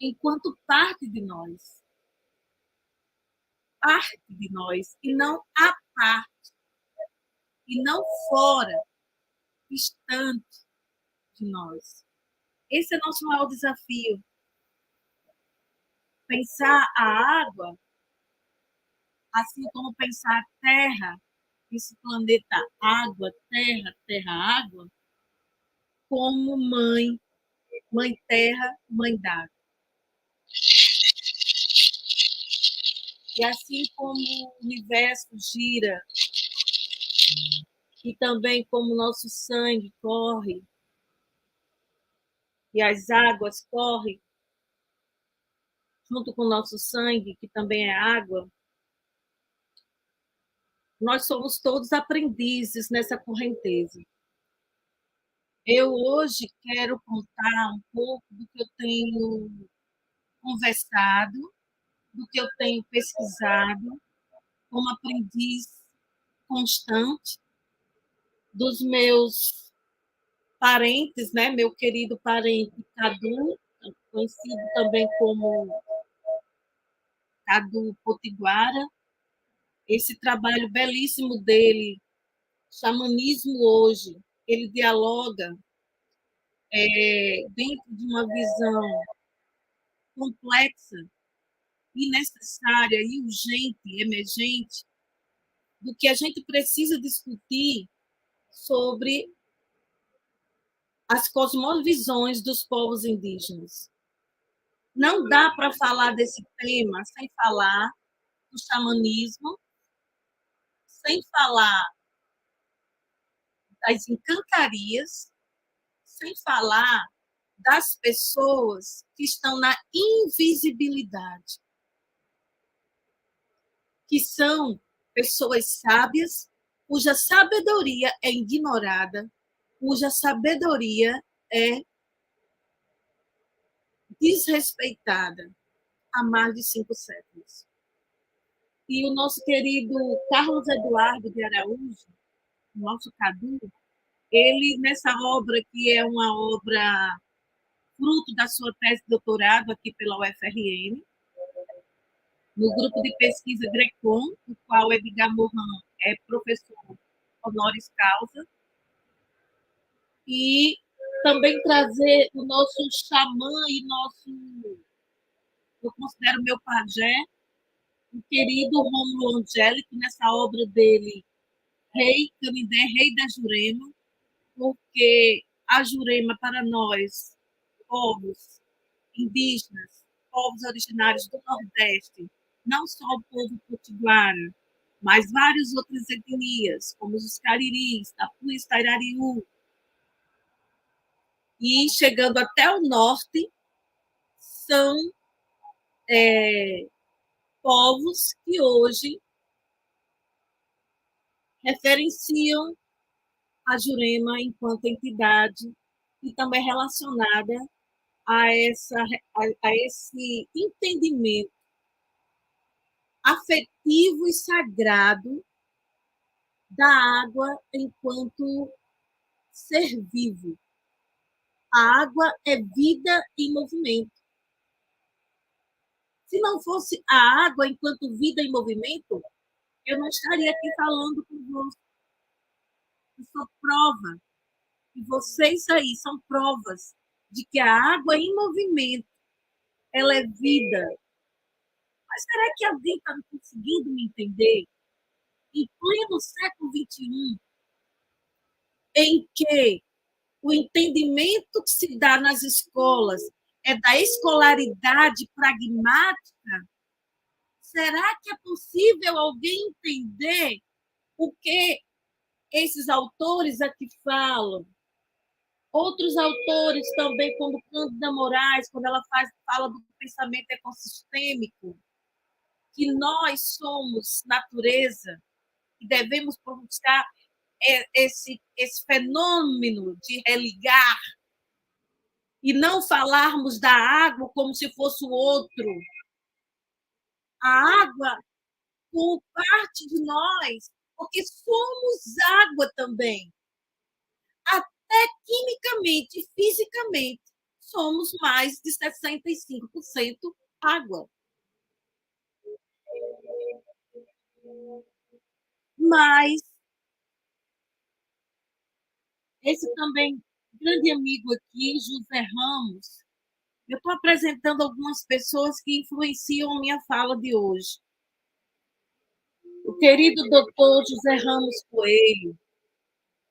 enquanto parte de nós, e não a parte, e não fora, distante de nós. Esse é nosso maior desafio. Pensar a água, assim como pensar a terra, esse planeta água, terra, água, como mãe terra, mãe d'água. E assim como o universo gira, e também como o nosso sangue corre, e as águas correm junto com o nosso sangue, que também é água, nós somos todos aprendizes nessa correnteza. Eu hoje quero contar um pouco do que eu tenho conversado, do que eu tenho pesquisado como aprendiz constante dos meus parentes, né? Meu querido parente Cadu, conhecido também como Cadu Potiguara, esse trabalho belíssimo dele, Xamanismo Hoje, ele dialoga dentro de uma visão complexa e necessária e urgente, emergente, do que a gente precisa discutir sobre as cosmovisões dos povos indígenas. Não dá para falar desse tema sem falar do xamanismo, sem falar das encantarias, sem falar das pessoas que estão na invisibilidade, que são pessoas sábias, cuja sabedoria é ignorada, cuja sabedoria é desrespeitada há mais de 5 séculos. E o nosso querido Carlos Eduardo de Araújo, nosso Cadu, ele, nessa obra, que é uma obra fruto da sua tese de doutorado aqui pela UFRN, no grupo de pesquisa GRECOM, do qual Edgar Morin é professor honoris causa, e também trazer o nosso xamã e eu considero meu pajé, o querido Rômulo Angélico, nessa obra dele, Rei Canindé, Rei da Jurema, porque a Jurema, para nós, povos indígenas, povos originários do Nordeste, não só o povo potiguara, mas várias outras etnias, como os cariris, tapuis, tairariú, e chegando até o norte, são povos que hoje referenciam a Jurema enquanto entidade e também relacionada a esse entendimento afetivo e sagrado da água enquanto ser vivo. A água é vida em movimento. Se não fosse a água enquanto vida em movimento, eu não estaria aqui falando convosco. Eu sou prova, e vocês aí são provas de que a água em movimento, ela é vida. Mas será que alguém está conseguindo me entender? Em pleno século XXI, em que o entendimento que se dá nas escolas é da escolaridade pragmática, será que é possível alguém entender o que esses autores aqui falam? Outros autores também, como Cândida Moraes, quando ela fala do pensamento ecossistêmico, que nós somos natureza e devemos buscar esse fenômeno de religar e não falarmos da água como se fosse o outro. A água como parte de nós, porque somos água também. Até quimicamente e fisicamente, somos mais de 65% água. Mas esse também grande amigo aqui, José Ramos, eu estou apresentando algumas pessoas que influenciam a minha fala de hoje. O querido doutor José Ramos Coelho,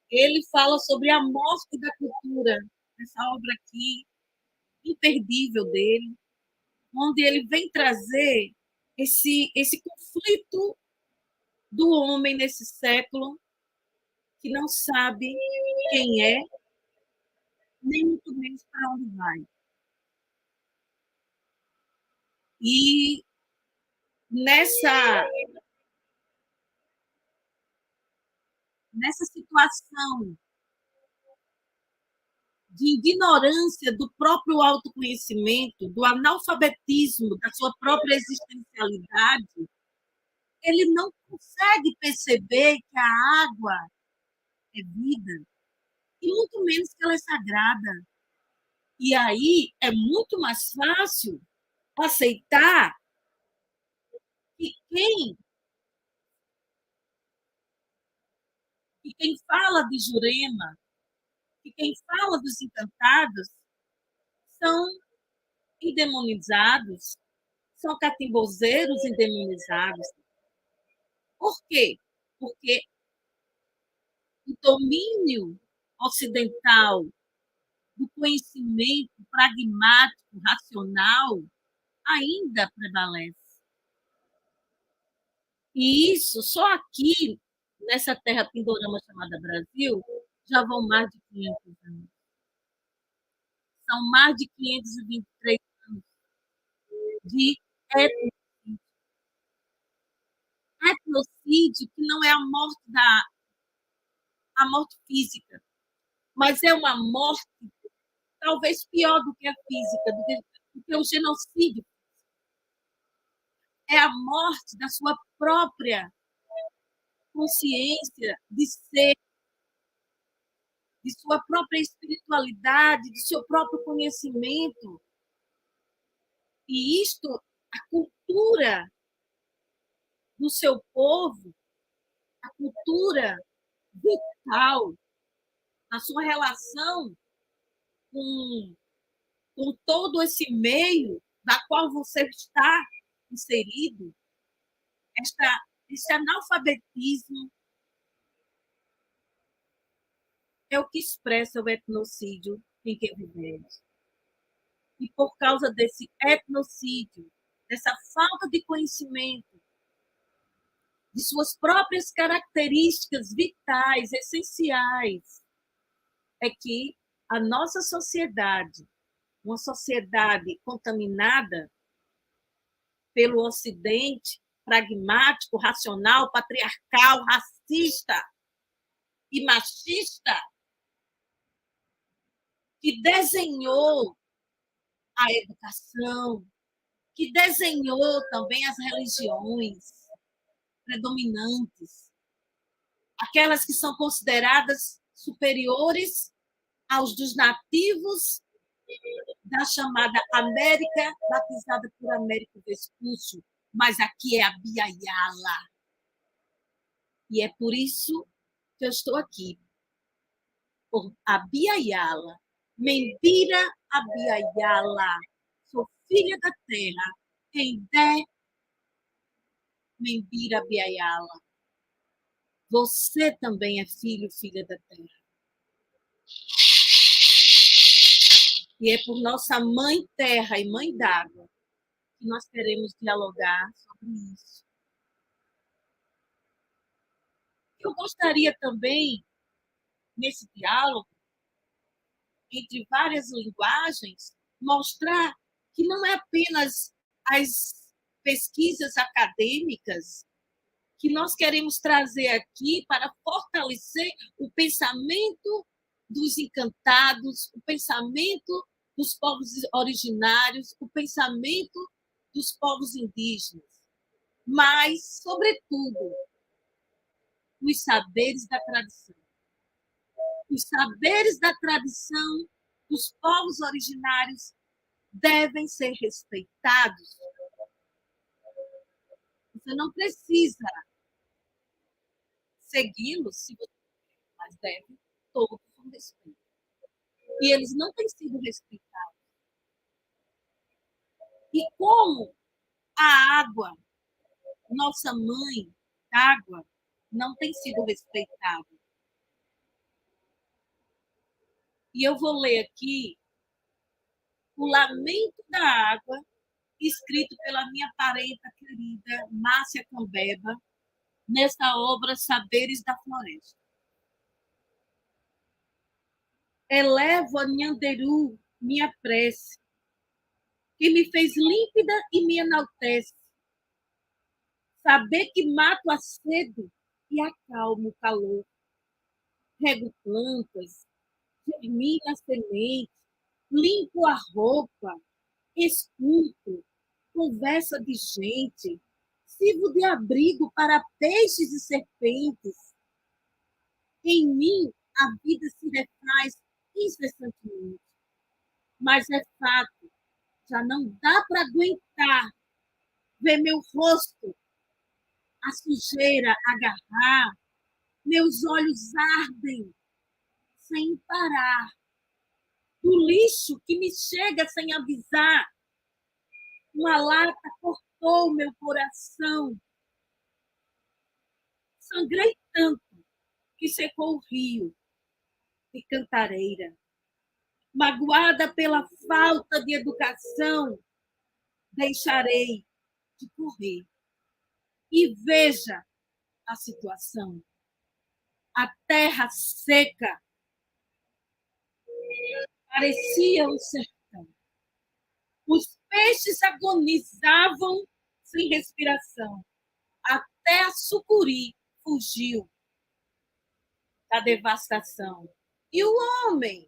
ele fala sobre a morte da cultura, essa obra aqui, imperdível dele, onde ele vem trazer esse conflito do homem nesse século, que não sabe quem é, nem muito menos para onde vai. E nessa situação de ignorância do próprio autoconhecimento, do analfabetismo, da sua própria existencialidade, ele não consegue perceber que a água é vida, e muito menos que ela é sagrada. E aí é muito mais fácil aceitar que quem fala de Jurema, que quem fala dos encantados, são endemonizados, são catimbozeiros endemonizados. Por quê? Porque o domínio ocidental do conhecimento pragmático, racional, ainda prevalece. E isso, só aqui, nessa terra pindorama chamada Brasil, já vão mais de 500 anos. São mais de 523 anos de etnocídio. Etnocídio que não é a morte física, mas é uma morte talvez pior do que a física, do que o genocídio. É a morte da sua própria consciência de ser, de sua própria espiritualidade, de seu próprio conhecimento. E isto, a cultura do seu povo, a cultura vital, a sua relação com, todo esse meio da qual você está inserido, esse analfabetismo é o que expressa o etnocídio em que vivemos. E por causa desse etnocídio, dessa falta de conhecimento, de suas próprias características vitais, essenciais, é que a nossa sociedade, uma sociedade contaminada pelo Ocidente, pragmático, racional, patriarcal, racista e machista, que desenhou a educação, que desenhou também as religiões predominantes, aquelas que são consideradas superiores aos dos nativos da chamada América, batizada por Américo Vespúcio, mas aqui é a Biayala. E é por isso que eu estou aqui, por a Biayala, Membira a Biayala, sou filha da terra, Endé Membira Biayala. Você também é filho, filha da terra. E é por nossa mãe terra e mãe d'água que nós queremos dialogar sobre isso. Eu gostaria também, nesse diálogo, entre várias linguagens, mostrar que não é apenas as pesquisas acadêmicas que nós queremos trazer aqui para fortalecer o pensamento dos encantados, o pensamento dos povos originários, o pensamento dos povos indígenas, mas, sobretudo, os saberes da tradição. Os saberes da tradição dos povos originários devem ser respeitados. Você não precisa segui-los, mas deve todos com respeito. E eles não têm sido respeitados. E como a água, nossa mãe, água, não tem sido respeitada. E eu vou ler aqui o Lamento da Água, escrito pela minha parenta querida, Márcia Cambeba, nessa obra Saberes da Floresta. Elevo a Nhanderu minha prece, que me fez límpida e me enaltece. Saber que mato a sede e acalmo o calor. Rego plantas, germino a semente, limpo a roupa, escuto, conversa de gente, sirvo de abrigo para peixes e serpentes. Em mim a vida se refaz incessantemente, mas é fato, já não dá para aguentar ver meu rosto, a sujeira agarrar, meus olhos ardem sem parar, do lixo que me chega sem avisar. Uma lata cortou meu coração. Sangrei tanto que secou o rio de Cantareira. Magoada pela falta de educação, deixarei de correr. E veja a situação. A terra seca parecia o sertão. Os peixes agonizavam sem respiração. Até a sucuri fugiu da devastação. E o homem?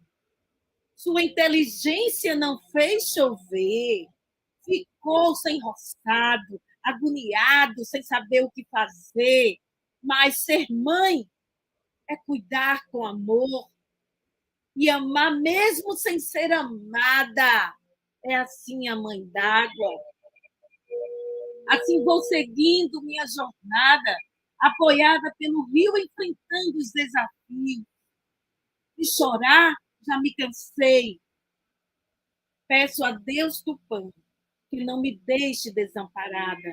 Sua inteligência não fez chover. Ficou sem roçado, agoniado, sem saber o que fazer. Mas ser mãe é cuidar com amor e amar mesmo sem ser amada. É assim a mãe d'água. Assim vou seguindo minha jornada, apoiada pelo rio, enfrentando os desafios. E chorar já me cansei. Peço a Deus Tupã que não me deixe desamparada.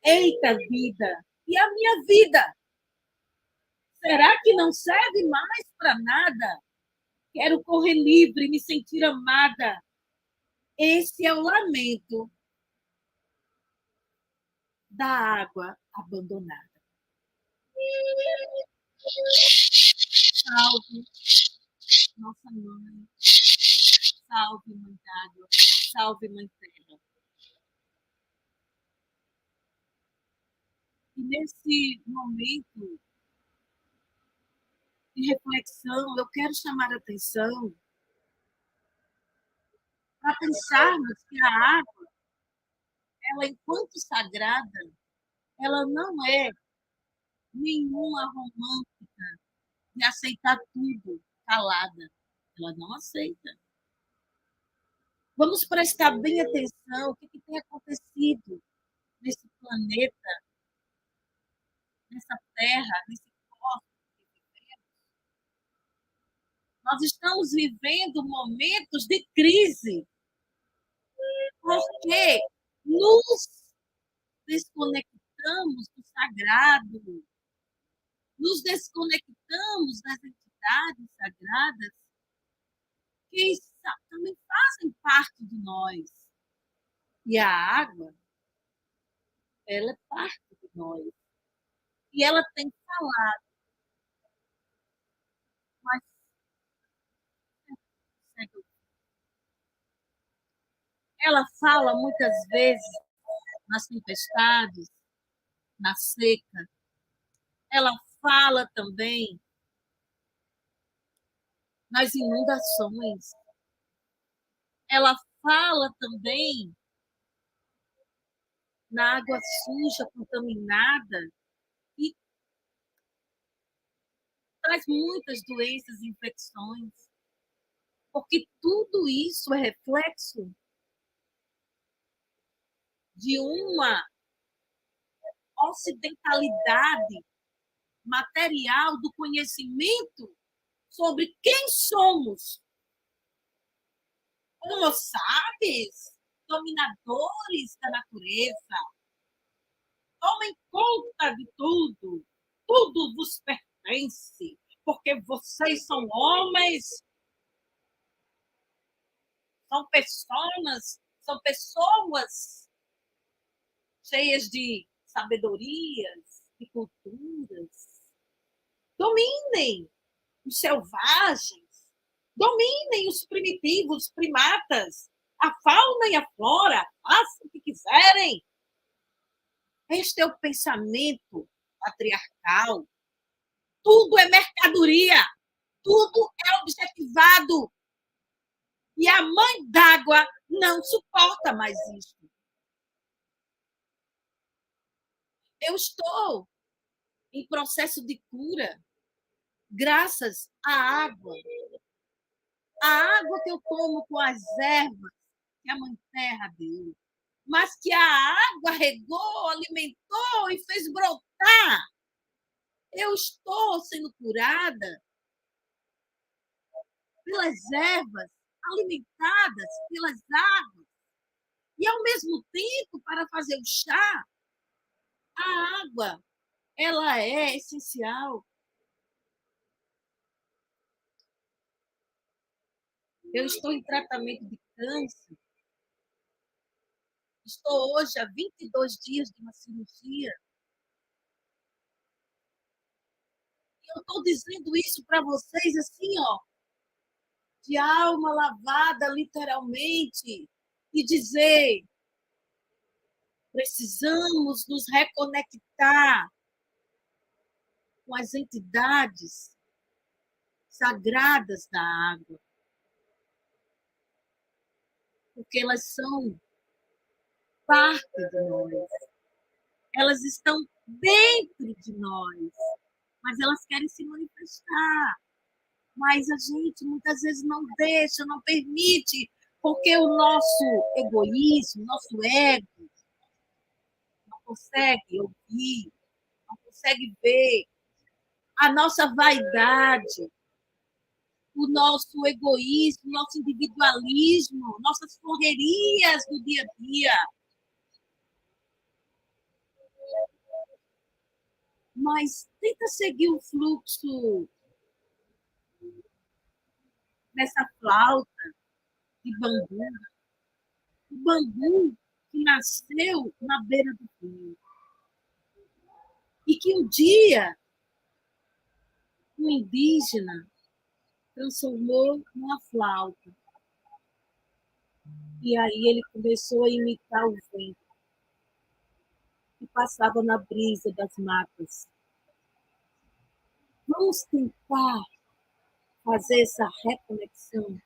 Eita vida! E a minha vida? Será que não serve mais para nada? Quero correr livre, me sentir amada. Esse é o lamento da água abandonada. Salve, nossa mãe. Salve, mãe d'água. Salve, mãe terra. E nesse momento de reflexão, eu quero chamar a atenção para pensarmos que a água, ela, enquanto sagrada, ela não é nenhuma romântica de aceitar tudo calada. Ela não aceita. Vamos prestar bem atenção o que tem acontecido nesse planeta, nessa terra, nesse cosmos. Nós estamos vivendo momentos de crise, porque nos desconectamos do sagrado, nos desconectamos das entidades sagradas que também fazem parte de nós. E a água, ela é parte de nós. E ela tem falado, mas ela fala muitas vezes nas tempestades, na seca. Ela fala também nas inundações. Ela fala também na água suja, contaminada, e traz muitas doenças e infecções, porque tudo isso é reflexo de uma ocidentalidade material do conhecimento sobre quem somos. Homo sapiens, dominadores da natureza. Tomem conta de tudo. Tudo vos pertence, porque vocês são homens, são pessoas cheias de sabedorias, de culturas. Dominem os selvagens, dominem os primitivos, primatas, a fauna e a flora, façam o que quiserem. Este é o pensamento patriarcal. Tudo é mercadoria, tudo é objetivado. E a mãe d'água não suporta mais isso. Eu estou em processo de cura graças à água. A água que eu tomo com as ervas que a mãe terra deu, mas que a água regou, alimentou e fez brotar. Eu estou sendo curada pelas ervas, alimentadas pelas águas. E, ao mesmo tempo, para fazer o chá, a água, ela é essencial. Eu estou em tratamento de câncer. Estou hoje há 22 dias de uma cirurgia. E eu estou dizendo isso para vocês assim, ó, de alma lavada, literalmente, e dizer: precisamos nos reconectar com as entidades sagradas da água, porque elas são parte de nós. Elas estão dentro de nós, mas elas querem se manifestar. Mas a gente muitas vezes não deixa, não permite, porque o nosso egoísmo, nosso ego, não consegue ouvir, não consegue ver. A nossa vaidade, o nosso egoísmo, nosso individualismo, nossas correrias do dia a dia. Mas tenta seguir o fluxo dessa flauta de bambu. o bambu que nasceu na beira do rio. E que um dia um indígena transformou numa flauta. E aí ele começou a imitar o vento que passava na brisa das matas. Vamos tentar fazer essa reconexão.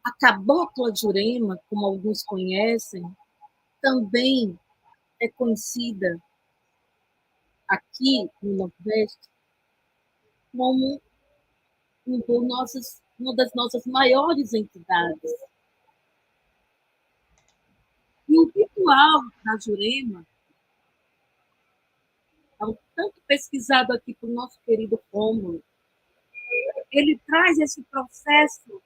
A cabocla Jurema, como alguns conhecem, também é conhecida aqui no Nordeste como uma das nossas maiores entidades. E o ritual da Jurema, tanto pesquisado aqui por nosso querido Rômulo, ele traz esse processo,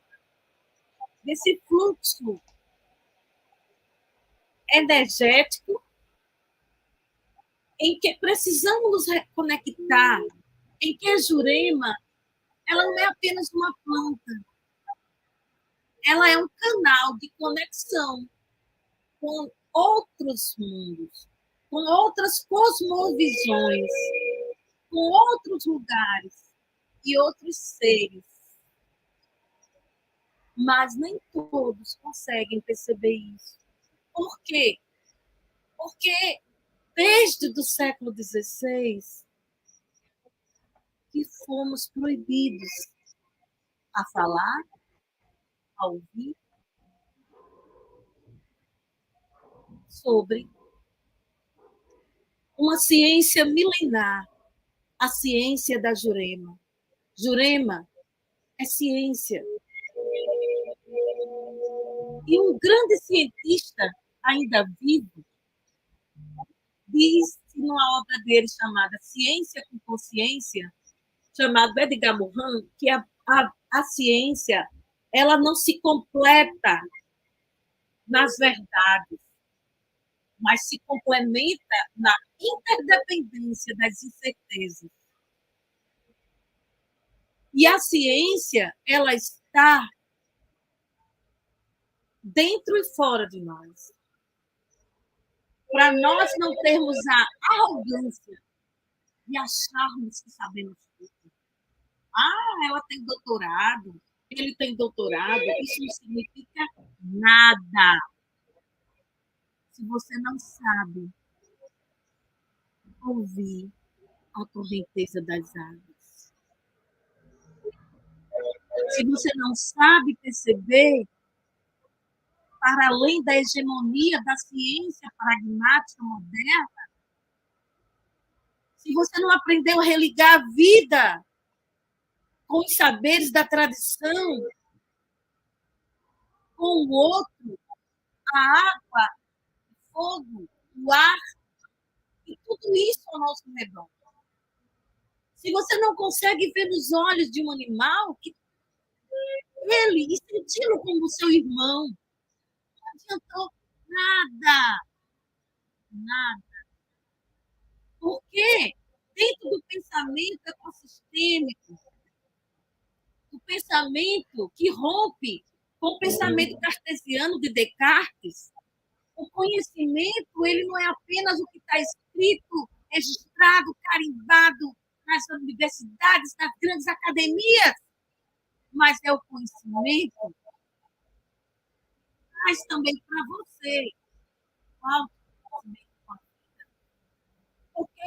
desse fluxo energético em que precisamos nos reconectar, em que a Jurema ela não é apenas uma planta, ela é um canal de conexão com outros mundos, com outras cosmovisões, com outros lugares e outros seres. Mas nem todos conseguem perceber isso. Por quê? Porque desde o século XVI que fomos proibidos a falar, a ouvir sobre uma ciência milenar, a ciência da Jurema. Jurema é ciência. E um grande cientista, ainda vivo, diz numa obra dele chamada Ciência com Consciência, chamado Edgar Morin, que a ciência ela não se completa nas verdades, mas se complementa na interdependência das incertezas. E a ciência ela está dentro e fora de nós. Para nós não termos a arrogância de acharmos que sabemos tudo. Ela tem doutorado, ele tem doutorado, isso não significa nada. Se você não sabe ouvir a correnteza das águas, se você não sabe perceber, para além da hegemonia da ciência pragmática moderna, se você não aprendeu a religar a vida com os saberes da tradição, com o outro, a água, o fogo, o ar, e tudo isso ao nosso redor. Se você não consegue ver nos olhos de um animal, que ele e senti-lo como seu irmão, não adiantou nada, nada. Porque dentro do pensamento ecossistêmico, do pensamento que rompe com o pensamento cartesiano de Descartes, o conhecimento ele não é apenas o que está escrito, registrado, carimbado nas universidades, nas grandes academias, mas é o conhecimento, mas também para você. Porque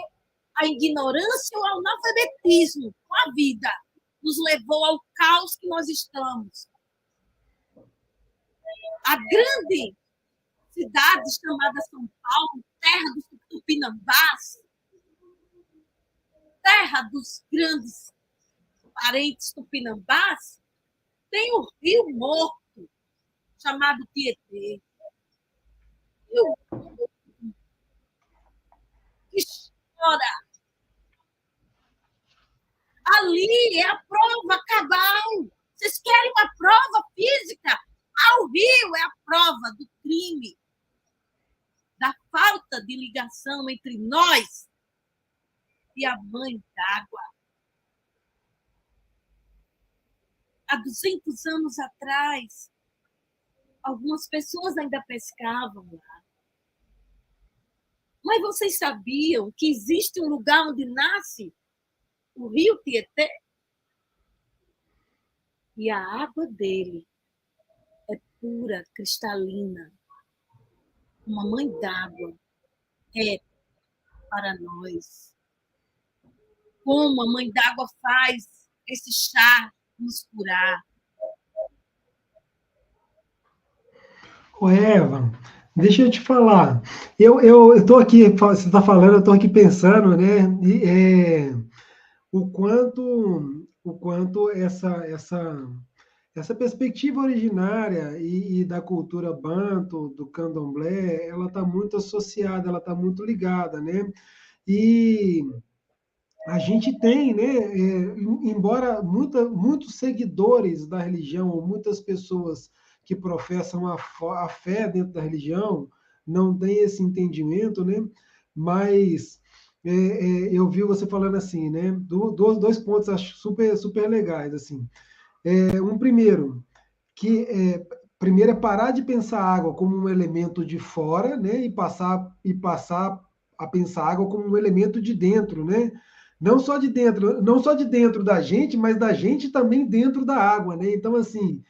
a ignorância ou o analfabetismo com a vida nos levou ao caos que nós estamos. A grande cidade chamada São Paulo, terra dos tupinambás, terra dos grandes parentes tupinambás, tem o rio morto, chamado Tietê. Rio que chora. Ali é a prova cabal. Vocês querem uma prova física? O rio é a prova do crime, da falta de ligação entre nós e a mãe d'água. há 200 anos atrás, algumas pessoas ainda pescavam lá. Mas vocês sabiam que existe um lugar onde nasce o rio Tietê? E a água dele é pura, cristalina. Uma mãe d'água é para nós. Como a mãe d'água faz esse chá nos curar. Ô, Eva, deixa eu te falar. Eu estou aqui, você está falando, eu estou aqui pensando, né? O quanto essa perspectiva originária e da cultura banto, do candomblé, ela está muito associada, ela está muito ligada, né? E a gente tem, né, embora muitos seguidores da religião, ou muitas pessoas que professam a fé dentro da religião, não têm esse entendimento, né? Mas eu vi você falando assim, né? Dois pontos acho super, super legais, assim. Um primeiro, que primeiro é parar de pensar a água como um elemento de fora, né, e passar a pensar a água como um elemento de dentro, né? Não só de dentro da gente, mas da gente também dentro da água, né? Então assim,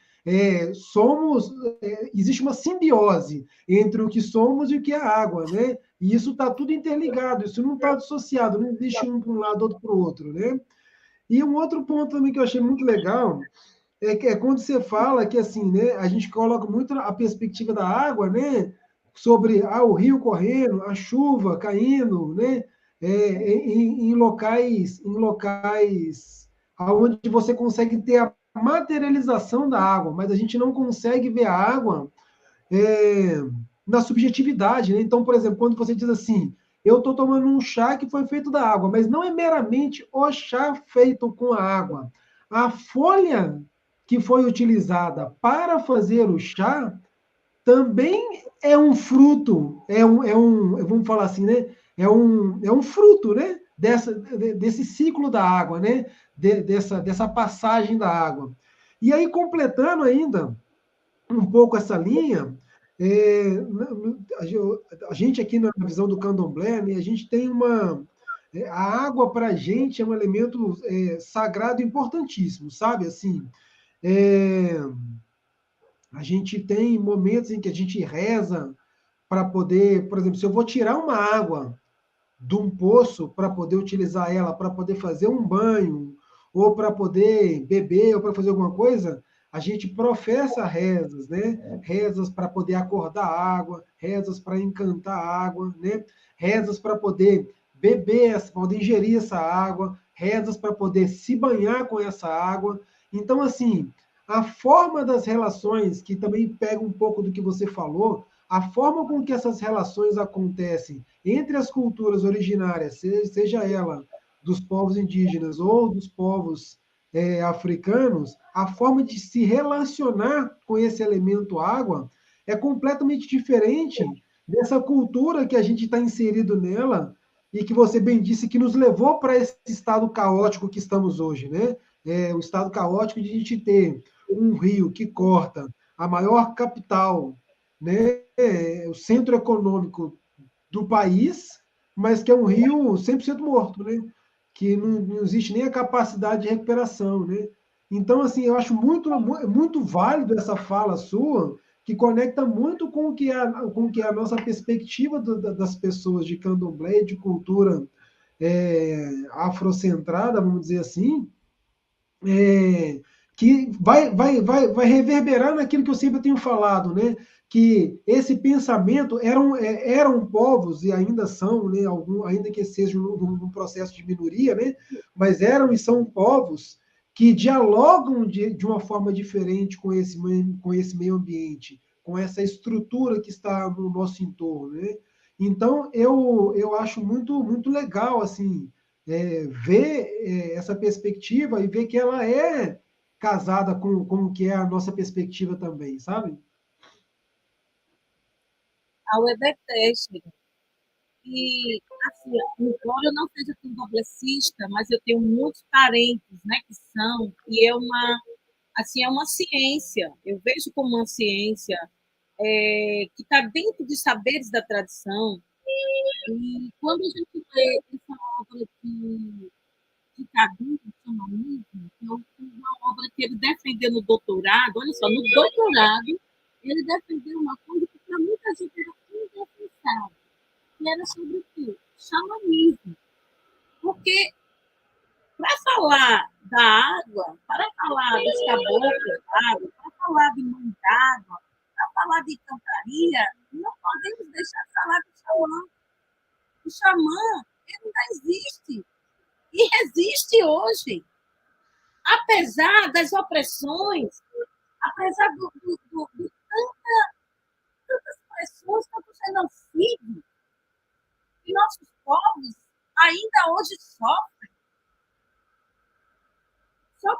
existe uma simbiose entre o que somos e o que é a água, né? E isso está tudo interligado, isso não está dissociado, não existe um para um lado, outro para o outro, né? E um outro ponto também que eu achei muito legal é quando você fala que assim, né, a gente coloca muito a perspectiva da água, né, sobre o rio correndo, a chuva caindo, né, em locais onde você consegue ter a materialização da água, mas a gente não consegue ver a água é, na subjetividade, né? Então, por exemplo, quando você diz assim, eu estou tomando um chá que foi feito da água, mas não é meramente o chá feito com a água. A folha que foi utilizada para fazer o chá também é um fruto, vamos falar assim, né? É um fruto, né? Desse ciclo da água, né? Dessa passagem da água. E aí, completando ainda um pouco essa linha, é, a gente aqui na visão do candomblé, né, a gente tem a água para a gente é um elemento sagrado importantíssimo, sabe? Assim, é, a gente tem momentos em que a gente reza para poder, por exemplo, se eu vou tirar uma água de um poço para poder utilizar ela, para poder fazer um banho, ou para poder beber, ou para fazer alguma coisa, a gente professa rezas, né? Rezas para poder acordar a água, rezas para encantar a água, né? Rezas para poder beber, para poder ingerir essa água, rezas para poder se banhar com essa água. Então, assim, a forma das relações, que também pega um pouco do que você falou, a forma com que essas relações acontecem entre as culturas originárias, seja ela dos povos indígenas ou dos povos africanos, a forma de se relacionar com esse elemento água é completamente diferente dessa cultura que a gente está inserido nela e que você bem disse que nos levou para esse estado caótico que estamos hoje, né? O estado caótico de a gente ter um rio que corta a maior capital, né? O centro econômico do país, mas que é um rio 100% morto, né? Que não existe nem a capacidade de recuperação, né? Então, assim, eu acho muito válido essa fala sua, que conecta muito com o que é a nossa perspectiva das pessoas de candomblé, de cultura afrocentrada, vamos dizer assim, é, que vai reverberar naquilo que eu sempre tenho falado, né? Que esse pensamento eram povos, e ainda são, né, ainda que seja num processo de minoria, né, mas eram e são povos que dialogam de uma forma diferente com esse meio ambiente, com essa estrutura que está no nosso entorno. Né? Então, eu acho muito, muito legal assim, ver essa perspectiva e ver que ela é casada com o que é a nossa perspectiva também, sabe? A UEBTES. E, assim, embora eu não seja candomblessista, mas eu tenho muitos parentes, né, que são, e é uma assim, é uma ciência. Eu vejo como uma ciência que está dentro dos saberes da tradição. E quando a gente lê essa obra de Cadu, Xamanismo, que é uma obra que ele defendeu no doutorado, olha só, no doutorado, ele defendeu uma coisa que para muita gente era indefensável, que era sobre o quê? Xamanismo. Porque para falar da água, para falar dos caboclos da água, para falar de mãe d'água, para falar de cantaria, não podemos deixar de falar do xamã. O xamã, ele ainda existe e resiste hoje, apesar das opressões, apesar de tantas pressões, tanto genocídio que nossos povos ainda hoje sofrem. Só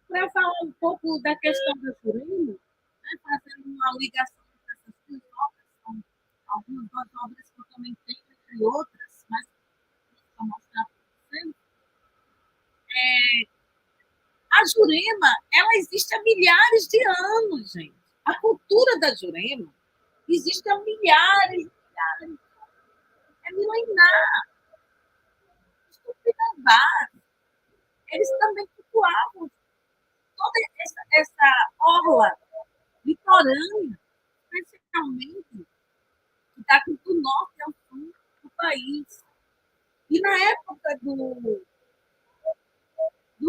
para falar um pouco da questão da Jurema, né, fazendo uma ligação entre essas duas obras, são algumas das obras que eu também tenho, entre outras, mas para mostrar para vocês. A Jurema, ela existe há milhares de anos, gente. A cultura da Jurema existe há milhares de milhares. É milenar. Os tupinambás, eles também cultuavam toda essa orla litorânea, especialmente que está do norte ao sul do país. E na época do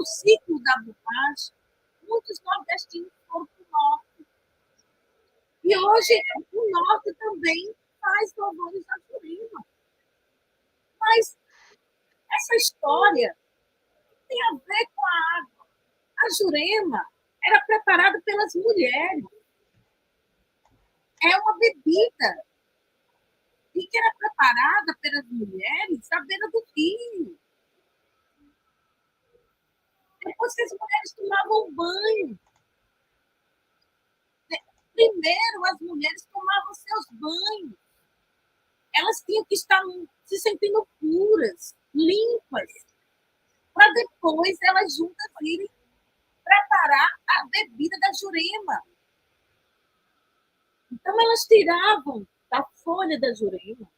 ciclo da borracha, muitos nordestinos foram para o norte. E hoje o norte também faz louvores da Jurema. Mas essa história tem a ver com a água. A Jurema era preparada pelas mulheres. É uma bebida e que era preparada pelas mulheres à beira do rio. Depois que as mulheres tomavam banho. Primeiro, as mulheres tomavam seus banhos. Elas tinham que estar se sentindo puras, limpas, para depois elas juntas irem preparar a bebida da Jurema. Então, elas tiravam da folha da Jurema,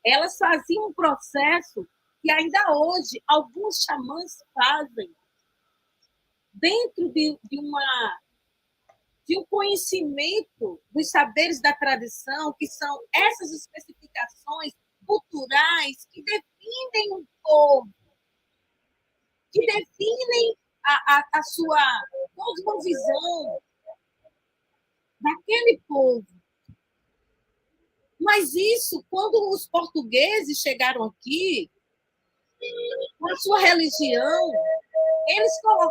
elas faziam um processo que ainda hoje alguns xamãs fazem dentro de um conhecimento dos saberes da tradição, que são essas especificações culturais que definem um povo, que definem a sua cosmovisão daquele povo. Mas isso, quando os portugueses chegaram aqui, com a sua religião, eles foram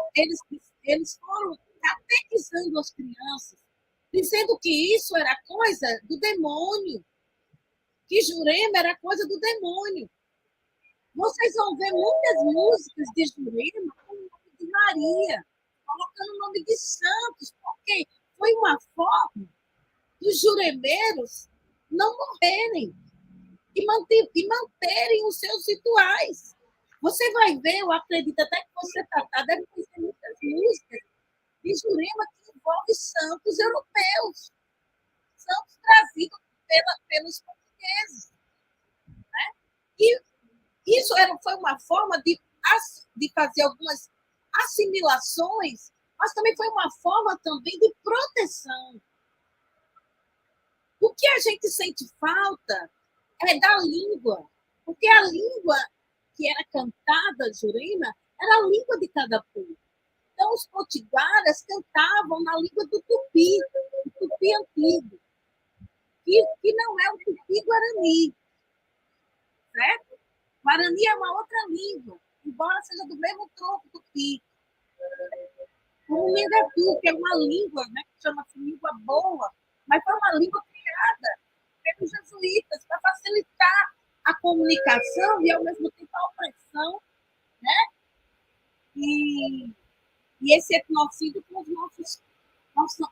catequizando as crianças, dizendo que isso era coisa do demônio, que Jurema era coisa do demônio. Vocês vão ver muitas músicas de Jurema com o nome de Maria, colocando o nome de santos, porque foi uma forma dos juremeiros não morrerem e manterem os seus rituais. Você vai ver, eu acredito até que você deve conhecer muitas músicas de Jurema que envolvem santos europeus, santos trazidos pelos portugueses. Né? E isso foi uma forma de fazer algumas assimilações, mas também foi uma forma também de proteção. O que a gente sente falta é da língua, porque a língua que era cantada, Jurema, era a língua de cada povo. Então, os potiguaras cantavam na língua do tupi antigo, que não é o tupi-guarani, certo? Guarani é uma outra língua, embora seja do mesmo tronco tupi. O Mingatu, que é uma língua, né, que chama-se língua boa, mas foi uma língua criada pelos jesuítas para facilitar a comunicação e, ao mesmo tempo, a opressão, né? E esse etnocídio com os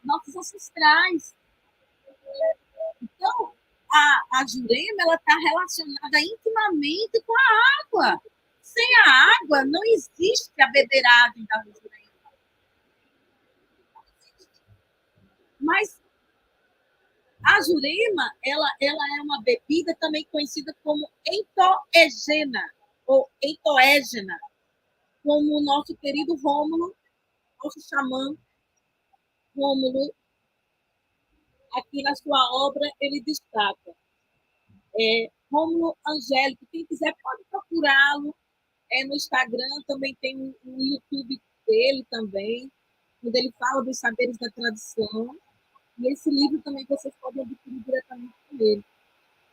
nossos ancestrais. Então, a Jurema está relacionada intimamente com a água. Sem a água, não existe a beberagem da Jurema. Mas a Jurema, ela é uma bebida também conhecida como entoegena, ou entoégena, como o nosso querido Rômulo, nosso xamã Rômulo, aqui na sua obra, ele destaca. Rômulo Angélico, quem quiser pode procurá-lo no Instagram, também tem o YouTube dele também, onde ele fala dos saberes da tradição, e esse livro também vocês podem adquirir diretamente com ele.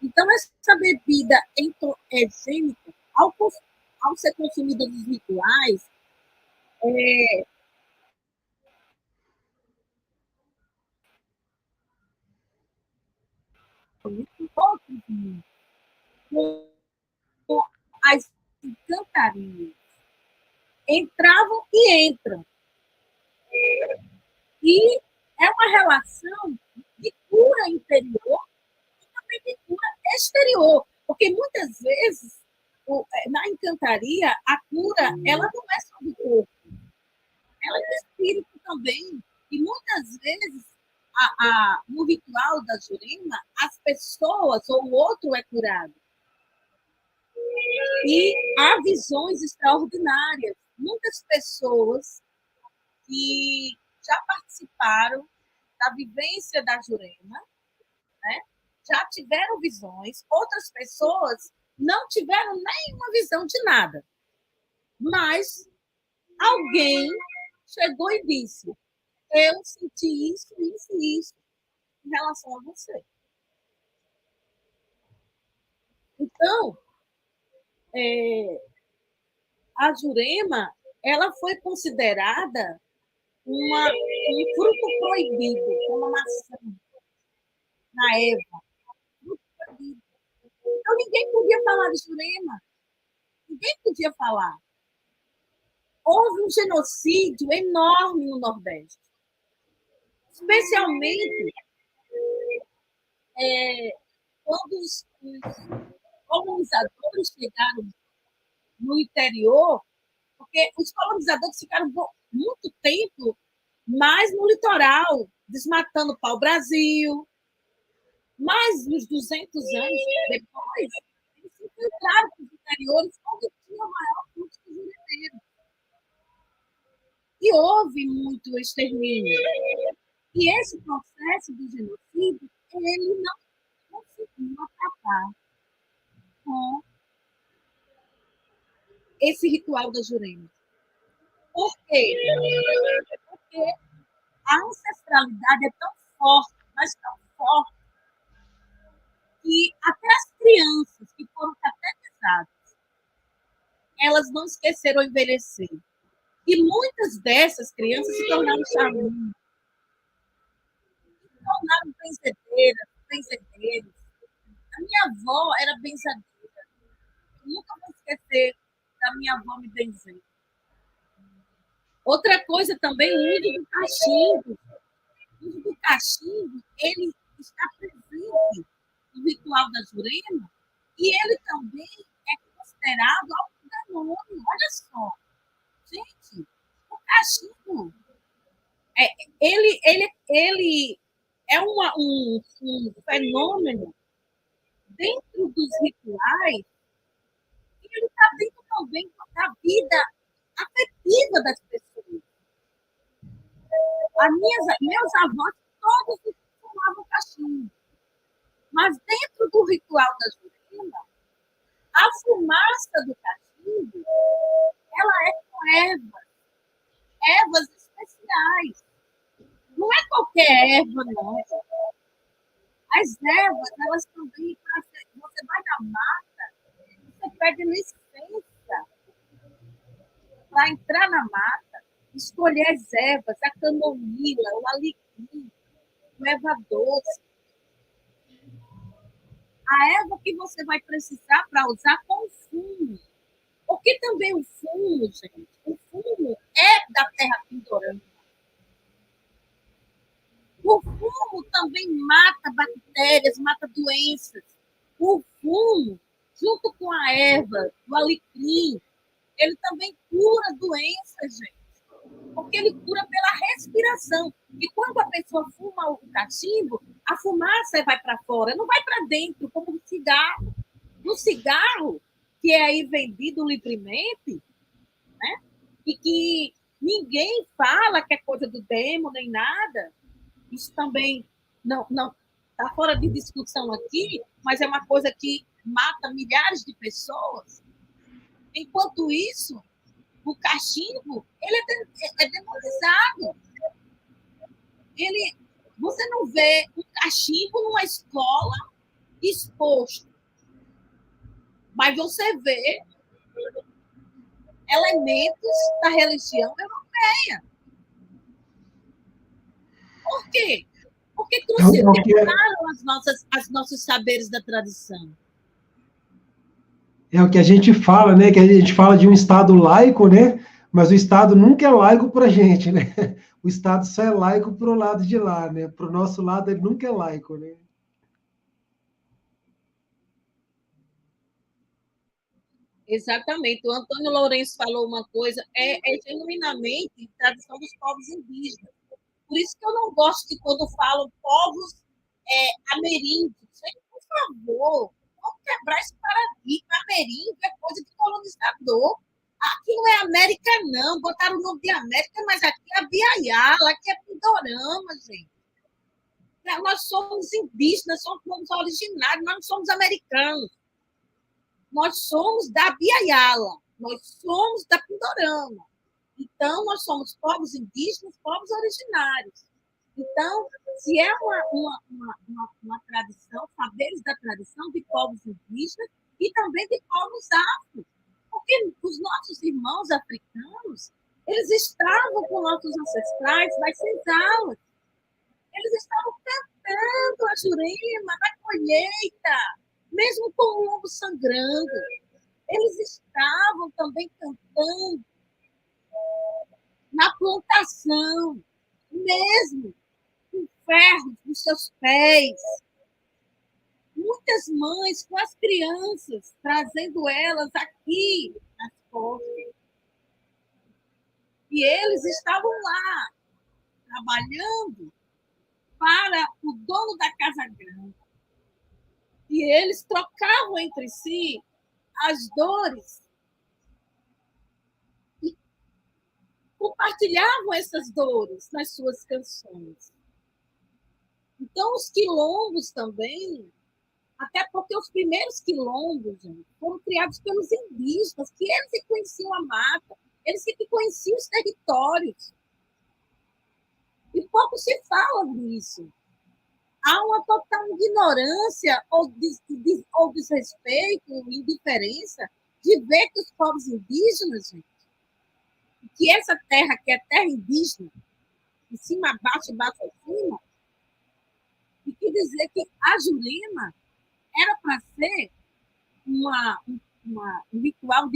Então, essa bebida entoegênica, ao ser consumida nos rituais, com as encantarias entravam e entram. E é uma relação de cura interior e também de cura exterior. Porque muitas vezes, na encantaria, a cura ela não é só do corpo, ela é do espírito também. E muitas vezes, no ritual da Jurema, as pessoas ou o outro é curado. E há visões extraordinárias. Muitas pessoas que já participaram da vivência da Jurema, né? Já tiveram visões, outras pessoas não tiveram nenhuma visão de nada. Mas alguém chegou e disse: eu senti isso, isso e isso em relação a você. Então, a Jurema ela foi considerada um fruto proibido, como a maçã, na Eva. Fruto proibido. Então, ninguém podia falar de Jurema. Ninguém podia falar. Houve um genocídio enorme no Nordeste. Especialmente quando os colonizadores chegaram no interior, porque os colonizadores ficaram muito tempo mais no litoral, desmatando o pau-brasil. Mais uns 200 anos depois, eles se infiltraram para os interiores, onde tinha o maior fluxo de juremeiro. E houve muito extermínio. E esse processo do genocídio, ele não conseguiu acabar com esse ritual da Jurema. Por quê? Porque a ancestralidade é tão forte, mas tão forte, que até as crianças que foram catequizadas, elas não esqueceram de envelhecer. E muitas dessas crianças se tornaram xamãs, se tornaram benzedeiras. A minha avó era benzadeira. Eu nunca vou esquecer da minha avó me benzer. Outra coisa também, o uso do cachimbo. O uso do cachimbo, ele está presente no ritual da Jurema e ele também é considerado algo demônio. Olha só. Gente, o cachimbo, ele é um fenômeno dentro dos rituais e ele está dentro também da vida afetiva das pessoas. Meus avós todos fumavam cachimbo, mas dentro do ritual da Jurema, a fumaça do cachimbo ela é com ervas especiais. Não é qualquer erva, não. As ervas, elas também, você vai na mata, você pede licença para entrar na mata, escolher as ervas, a camomila, o alecrim, o erva doce. A erva que você vai precisar para usar com o fumo. Porque também o fumo, gente, o fumo é da terra pindorama. O fumo também mata bactérias, mata doenças. O fumo, junto com a erva, o alecrim, ele também cura doenças, gente. porque ele cura pela respiração. E quando a pessoa fuma o cachimbo, a fumaça vai para fora, não vai para dentro, como no cigarro. No cigarro, que é aí vendido livremente, né? E que ninguém fala que é coisa do demo nem nada, isso também não está fora de discussão aqui, mas é uma coisa que mata milhares de pessoas. Enquanto isso, o cachimbo ele é demonizado. Você não vê um cachimbo numa escola exposto, mas você vê elementos da religião europeia. Por quê? Porque crucificaram os nossos saberes da tradição. É o que a gente fala, né? Que a gente fala de um Estado laico, né? Mas o Estado nunca é laico para a gente, né? O Estado só é laico para o lado de lá, né? Para o nosso lado, ele nunca é laico, né? Exatamente. O Antônio Lourenço falou uma coisa, é genuinamente tradição dos povos indígenas. Por isso que eu não gosto de quando falam povos ameríndios. Por favor, vamos quebrar esse paradigma. Ameríndio é coisa de colonizador. Aqui não é América, não. Botaram o nome de América, mas aqui é Biaiala, aqui é Pindorama, gente. Nós somos indígenas, somos originários, nós não somos americanos. Nós somos da Biaiala, nós somos da Pindorama. Então, nós somos povos indígenas, povos originários. Então, se é uma tradição, saberes da tradição de povos indígenas e também de povos afro, porque os nossos irmãos africanos, eles estavam com nossos ancestrais nas senzalas, eles estavam cantando a Jurema na colheita, mesmo com o lombo sangrando. Eles estavam também cantando na plantação, mesmo com ferros nos seus pés. Muitas mães com as crianças, trazendo elas aqui nas costas. E eles estavam lá, trabalhando para o dono da casa grande. E eles trocavam entre si as dores e compartilhavam essas dores nas suas canções. Então, os quilombos também, até porque os primeiros quilombos, gente, foram criados pelos indígenas, que eles que conheciam a mata, eles que conheciam os territórios. E pouco se fala disso. Há uma total ignorância ou desrespeito, indiferença de ver que os povos indígenas, gente, que essa terra, que é terra indígena, de cima a baixo, baixo acima, e que dizer que a Jurema era para ser um ritual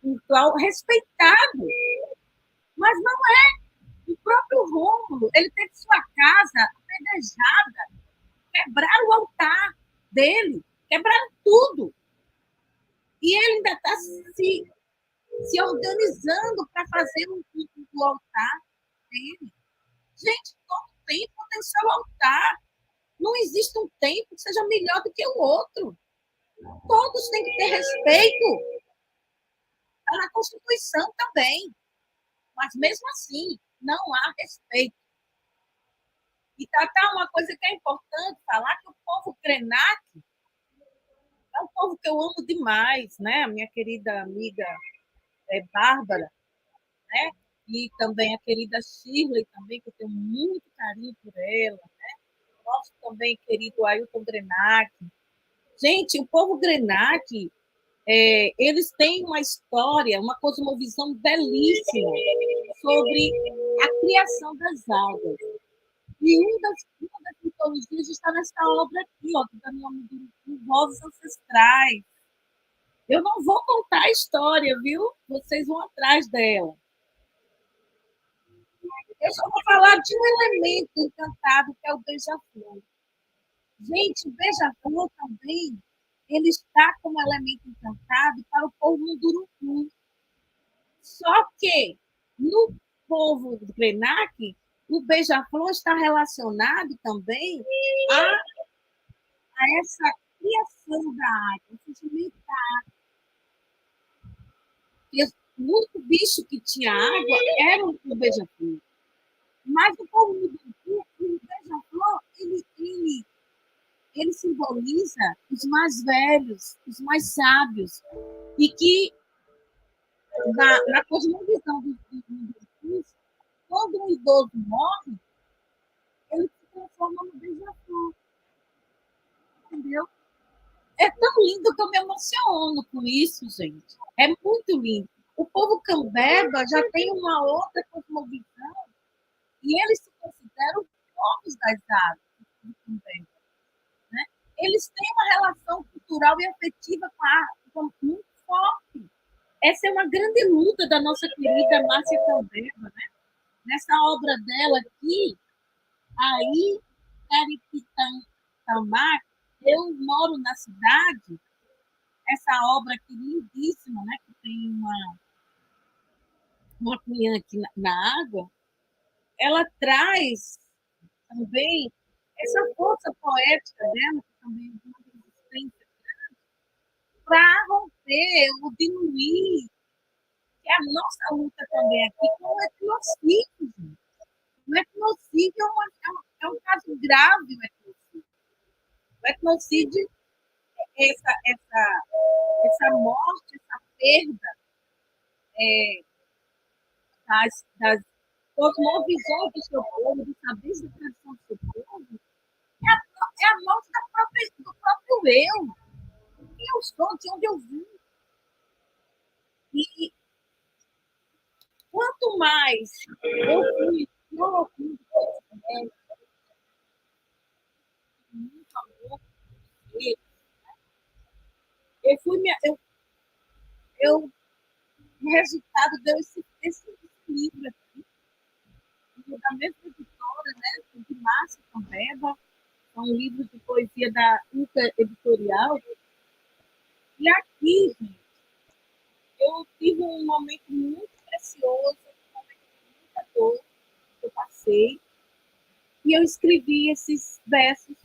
um ritual respeitado, mas não é. O próprio Rômulo, ele teve sua casa apedrejada, quebraram o altar dele, quebraram tudo. E ele ainda está se organizando para fazer o altar dele. Gente, todo templo tem seu altar. Não existe um templo que seja melhor do que o outro. Todos têm que ter respeito. Está na Constituição também. Mas, mesmo assim, não há respeito. E tá uma coisa que é importante falar, que o povo Krenak é um povo que eu amo demais, né? A minha querida amiga Bárbara, né? E também a querida Shirley, também, que eu tenho muito carinho por ela, né? Nosso também querido Ailton Krenak. Gente, o povo Krenak, eles têm uma história, uma cosmovisão belíssima sobre a criação das águas. E uma das mitologias está nessa obra aqui, ó, que também é Vozes Ancestrais. Eu não vou contar a história, viu? Vocês vão atrás dela. Eu só vou falar de um elemento encantado, que é o beija-flor. Gente, o beija-flor também, ele está como elemento encantado para o povo Munduruku. Só que, povo do Krenak, o beija-flor está relacionado também a essa criação da água, o surgimento da água. E o único bicho que tinha água era o beija-flor. Mas o povo Muduruku, o beija-flor, ele simboliza os mais velhos, os mais sábios, e que, na cosmovisão dos Mudurukus, quando um idoso morre, ele se transforma no beija-flor. Entendeu? É tão lindo que eu me emociono com isso, gente. É muito lindo. O povo Cambeba já tem uma outra cosmovisão e eles se consideram povos das águas do Cambeba, né? Eles têm uma relação cultural e afetiva com a água muito forte. Essa é uma grande luta da nossa querida Márcia Cambeba, né? Nessa obra dela aqui, aí, Caripitamar, eu moro na cidade, essa obra aqui lindíssima, né, que tem uma cunhã aqui na água, ela traz também essa força poética dela, que também é uma resistência para romper ou diluir, que é a nossa luta também aqui com o etnocídio. O etnocídio é um caso grave, o etnocídio. O etnocídio é essa morte, essa perda das cosmovisões do seu povo, dos saberes da tradição do seu povo, é a morte do próprio eu. Quem eu sou, de onde eu vim. E quanto mais eu fui colocando muito amor, o resultado deu esse livro aqui, da mesma editora, né, de Márcia Cambeba, é um livro de poesia da UCA Editorial. E aqui, gente, eu tive um momento muito precioso, um momento de muita dor que eu passei, e eu escrevi esses versos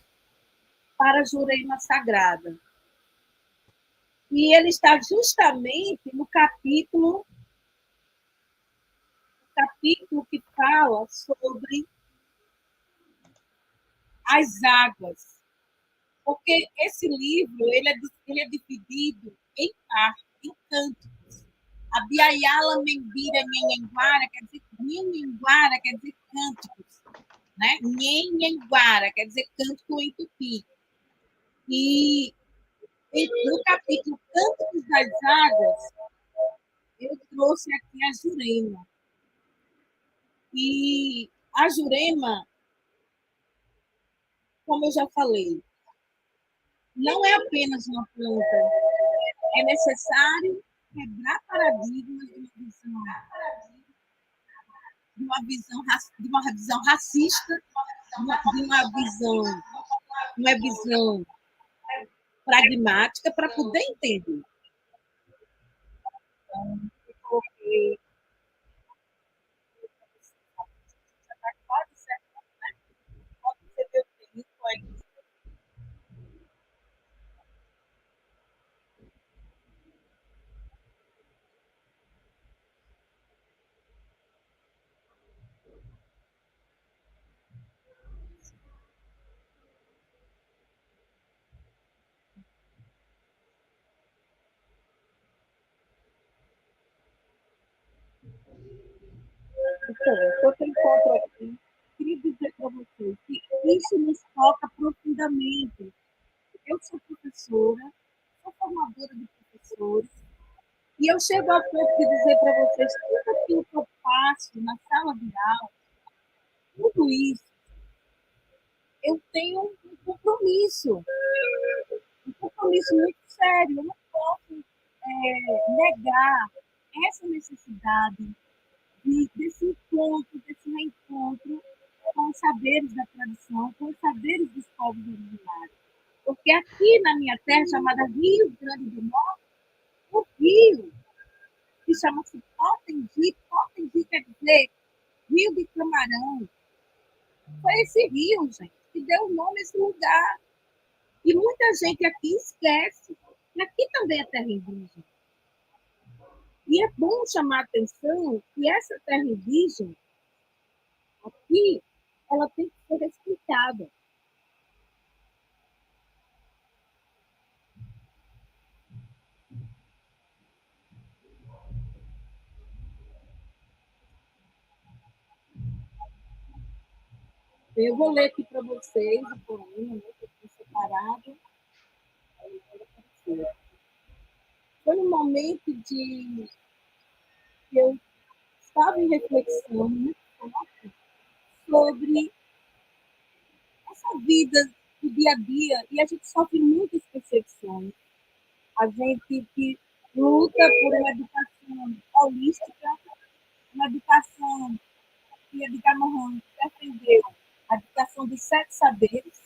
para Jurema Sagrada. E ele está justamente no capítulo que fala sobre as águas. Porque esse livro ele é dividido em partes, em cânticos. A Biayala Membira Nhenhenguara quer dizer cânticos. Né? Nhenhenguara quer dizer cântico em tupi. E no capítulo Cânticos das Águas, eu trouxe aqui a Jurema. E a Jurema, como eu já falei, não é apenas uma planta. É necessário quebrar paradigmas de uma visão racista, de uma visão pragmática para poder entender. Então, eu coloquei quase certo, né? Pode ser meu tempo aí. Então, enquanto eu encontro aqui, queria dizer para vocês que isso nos toca profundamente. Eu sou professora, sou formadora de professores, e eu chego ao ponto de dizer para vocês tudo aquilo que eu faço na sala de aula, tudo isso, eu tenho um compromisso muito sério. Eu não posso negar essa necessidade desse encontro, desse reencontro com os saberes da tradição, com os saberes dos povos originários. Porque aqui na minha terra, chamada Rio Grande do Norte, o rio, que chama-se Potengi quer dizer Rio de Camarão. Foi esse rio, gente, que deu o nome a esse lugar. E muita gente aqui esquece que aqui também é terra indígena. E é bom chamar a atenção que essa terra indígena, aqui, ela tem que ser respeitada. Eu vou ler aqui para vocês o poema, né, que eu tenho separado. Foi um momento que eu estava em reflexão muito forte sobre essa vida do dia a dia, e a gente sofre muitas percepções. A gente que luta por uma educação holística, uma educação que Edgar Morin defendeu, a educação dos 7 saberes.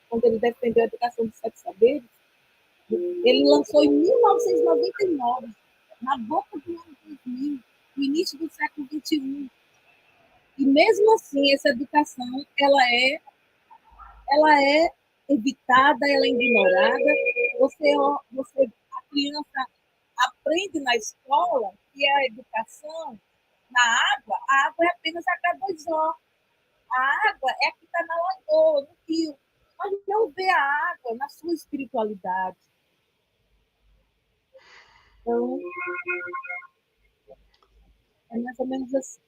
Quando ele defendeu a educação dos 7 saberes, ele lançou em 1999, na boca do ano 2000, no início do século XXI. E mesmo assim, essa educação ela é evitada, ela é ignorada. A criança aprende na escola que a educação na água, a água é apenas H2O. A água é a que está na lagoa, no rio. Mas não vê a água na sua espiritualidade. Então, é mais ou menos assim.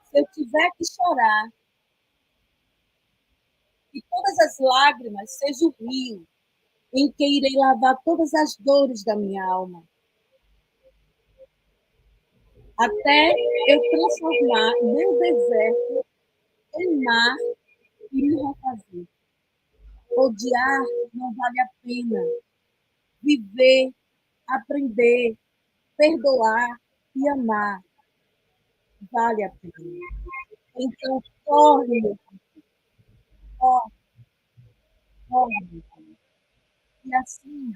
Se eu tiver que chorar, que todas as lágrimas sejam o rio em que irei lavar todas as dores da minha alma, até eu transformar meu deserto em mar e me refazer. Odiar não vale a pena. Viver, aprender, perdoar e amar vale a pena. Então, corre, meu filho, corre, corre, meu filho. E assim,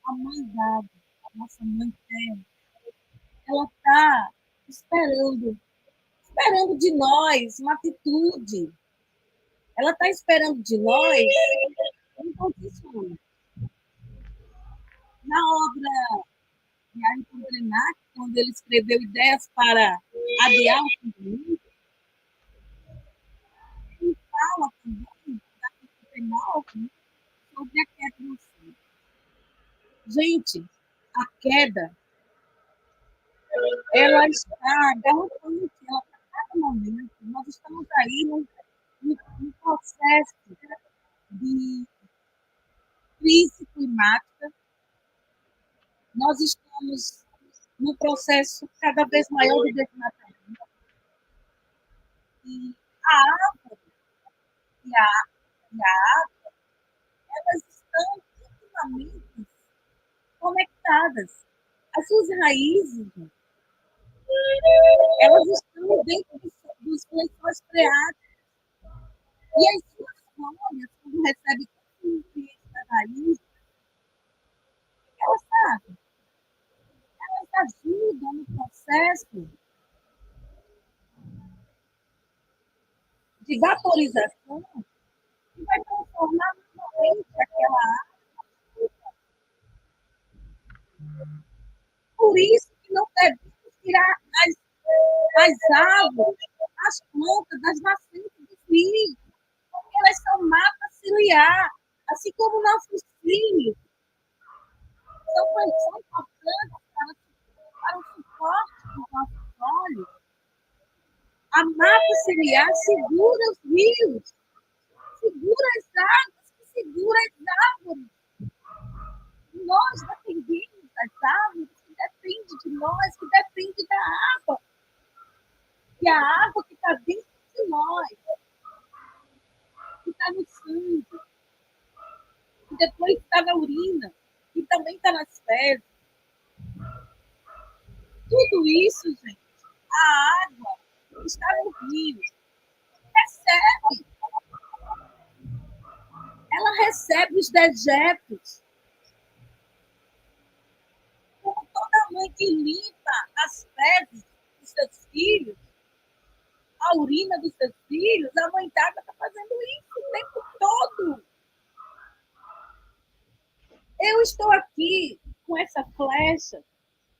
a mãe dada, a nossa mãe terra, ela está esperando de nós uma atitude. Ela está esperando de nós um posicionamento. Na obra de Ayrton Krenak, quando ele escreveu Ideias para Adiar o Fim do Mundo, ele fala também, na capítulo 9, sobre a queda no céu. Gente, a queda, ela está galopante, ela está a cada momento. Nós estamos aí num processo de crise climática, nós estamos num processo cada vez maior de desmatamento. E a árvore e a água, elas estão intimamente conectadas. As suas raízes, elas estão dentro dos lençóis freáticos. E as suas folhas, quando recebem nutrientes da raiz, elas sabem, elas ajudam no processo de vaporização que vai transformar novamente aquela água. Por isso que não devemos tirar as árvores, as plantas das nascentes dos rios, porque elas são mata ciliar, assim como nossos filhos são importantes para o suporte dos nossos olhos. A mata ciliar segura os rios, segura as águas, que segura as árvores. Nós dependemos das árvores, que depende de nós, que depende da água. E a água que está dentro de nós, que está no sangue, que depois está na urina, que também está nas fezes. Tudo isso, gente, a água está no rio. Recebe. Ela recebe os dejetos. Como toda mãe que limpa as fezes dos seus filhos, a urina dos seus filhos, a mãe d'água está fazendo isso o tempo todo. Eu estou aqui com essa flecha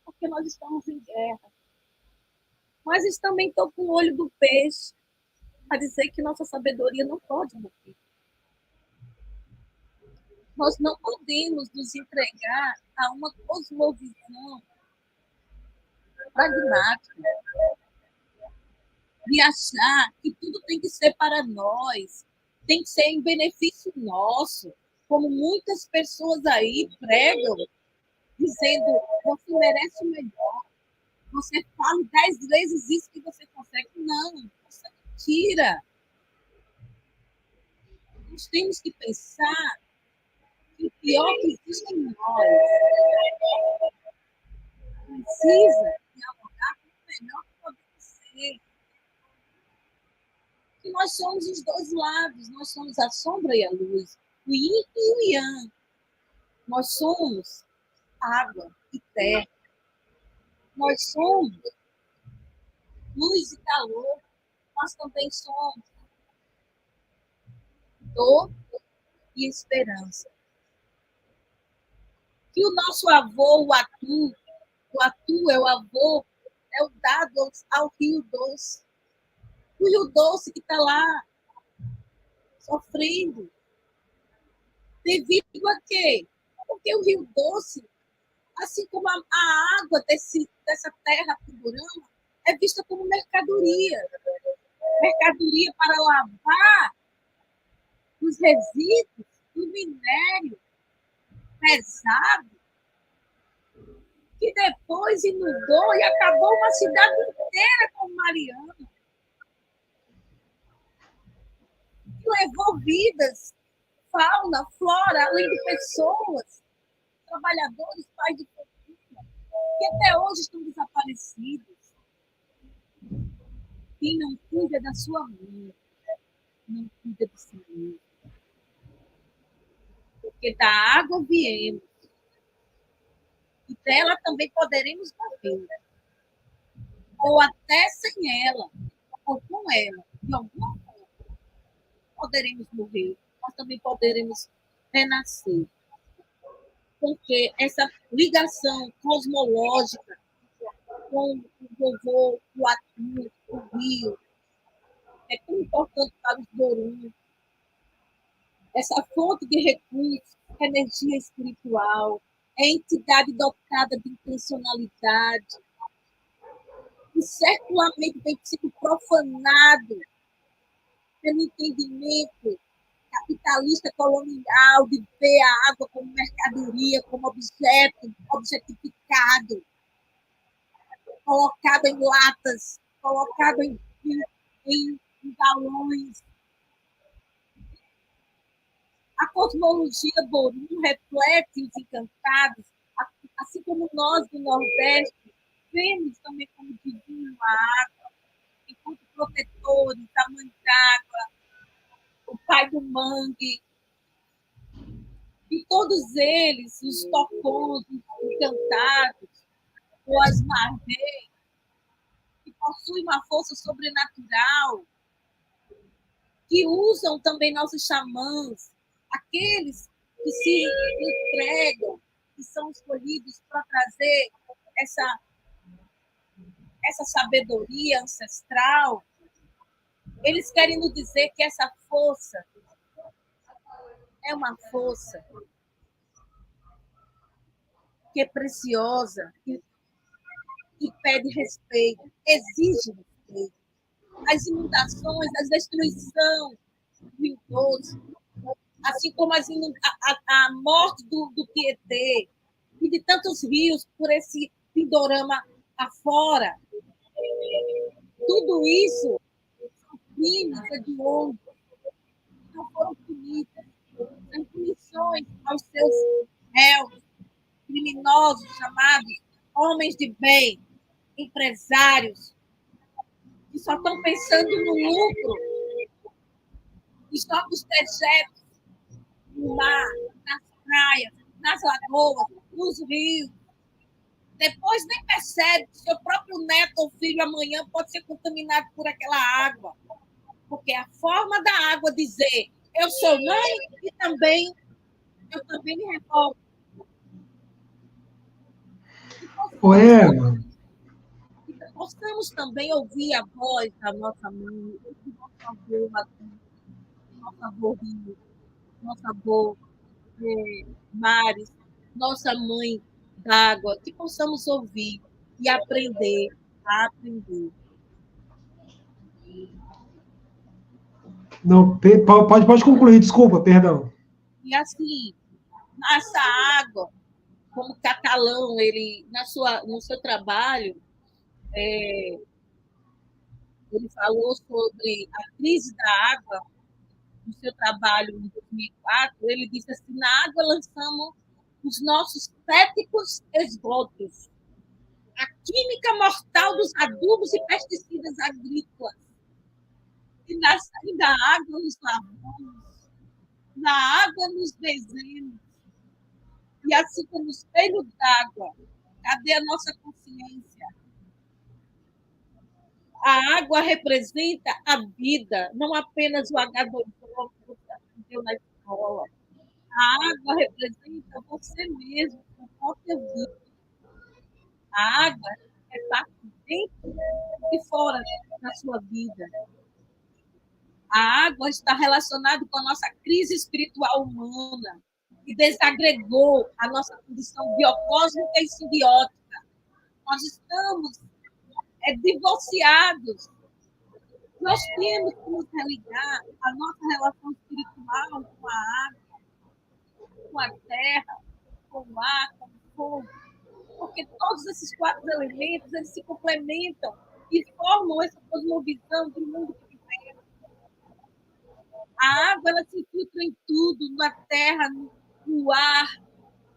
porque nós estamos em guerra. Mas também estou com o olho do peixe para dizer que nossa sabedoria não pode morrer. Nós não podemos nos entregar a uma cosmovisão pragmática de achar que tudo tem que ser para nós, tem que ser em benefício nosso, como muitas pessoas aí pregam, dizendo você merece o melhor, você fala 10 vezes isso que você consegue. Não, isso é mentira. Nós temos que pensar que o pior que existe em nós precisa dialogar com o melhor que podemos ser. Que nós somos os dois lados, nós somos a sombra e a luz, o yin e o yang. Nós somos água e terra. Nós somos luz e calor. Nós também somos dor e esperança. Que o nosso avô, o Atu é o avô, é o dado ao Rio Doce. O Rio Doce que está lá, sofrendo. Devido a quê? Porque o Rio Doce, assim como a água dessa terra Pindorama, é vista como mercadoria. Mercadoria para lavar os resíduos do minério pesado, que depois inundou e acabou uma cidade inteira como Mariana. Que levou vidas, fauna, flora, além de pessoas, trabalhadores, pais de família, que até hoje estão desaparecidos. Quem não cuida da sua mãe, não cuida de si mesmo. Porque da água viemos, e dela também poderemos morrer. Ou até sem ela, ou com ela, de alguma forma, poderemos morrer, mas também poderemos renascer. Porque essa ligação cosmológica com o vovô, o Atu, o rio, é tão importante para os Borus. Essa fonte de recursos, energia espiritual, é entidade dotada de intencionalidade, e certamente tem sido profanado pelo entendimento capitalista colonial de ver a água como mercadoria, como objeto, objetificado, colocado em latas, colocado em galões. A cosmologia Borum reflete os encantados, assim como nós do Nordeste vemos também como divino a água, enquanto protetores, a mãe d'água, o pai do mangue, e todos eles, os tocons, os encantados, ou as marvês, que possuem uma força sobrenatural, que usam também nossos xamãs, aqueles que se entregam, que são escolhidos para trazer essa sabedoria ancestral. Eles querem nos dizer que essa força é uma força que é preciosa, que pede respeito, exige respeito. As inundações, a destruição do Rio Doce, assim como a morte do Tietê e de tantos rios por esse Pindorama afora. Tudo isso são crimes hediondos, não foram punidos. São punições aos seus réus, criminosos chamados homens de bem, empresários, que só estão pensando no lucro, que só nos dejetos, no mar, nas praias, nas lagoas, nos rios, Depois nem percebe que seu próprio neto ou filho amanhã pode ser contaminado por aquela água. Porque a forma da água dizer eu sou mãe e eu também me revolto. Possamos também ouvir a voz da nossa mãe, do nosso avô, nosso avô Rio, nosso avô Mares, nossa mãe d'água, que possamos ouvir e aprender a aprender. Não, pode concluir, desculpa, perdão. E assim, essa água, como Catalão, ele, no seu trabalho, ele falou sobre a crise da água, no seu trabalho em 2004, ele disse assim, na água lançamos os nossos céticos esgotos, a química mortal dos adubos e pesticidas agrícolas, e na saída da água nos lavamos, na água nos benzemos, e assim como os espelhos d'água, cadê a nossa consciência? A água representa a vida, não apenas o H2O que você aprendeu na escola. A água representa você mesmo, a própria vida. A água é parte dentro e fora da sua vida. A água está relacionada com a nossa crise espiritual humana e desagregou a nossa condição biocósmica e simbiótica. Nós estamos divorciados. Nós temos que nos religar a nossa relação espiritual com a água, com a terra, com o ar, com o fogo, porque todos esses 4 elementos eles se complementam e formam essa cosmovisão do mundo que vivemos. A água ela se infiltra em tudo, na terra, no ar,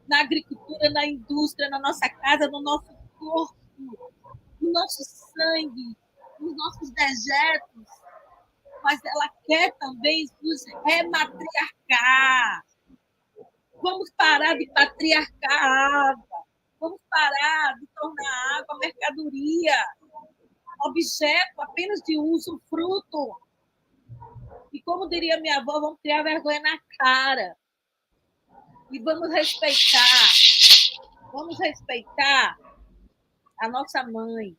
na agricultura, na indústria, na nossa casa, no nosso corpo, no nosso sangue, nos nossos dejetos, mas ela quer também nos rematriarcar. Vamos parar de patriarcar a água. Vamos parar de tornar a água mercadoria, objeto apenas de uso, fruto. E como diria minha avó, vamos criar vergonha na cara. E vamos respeitar a nossa mãe.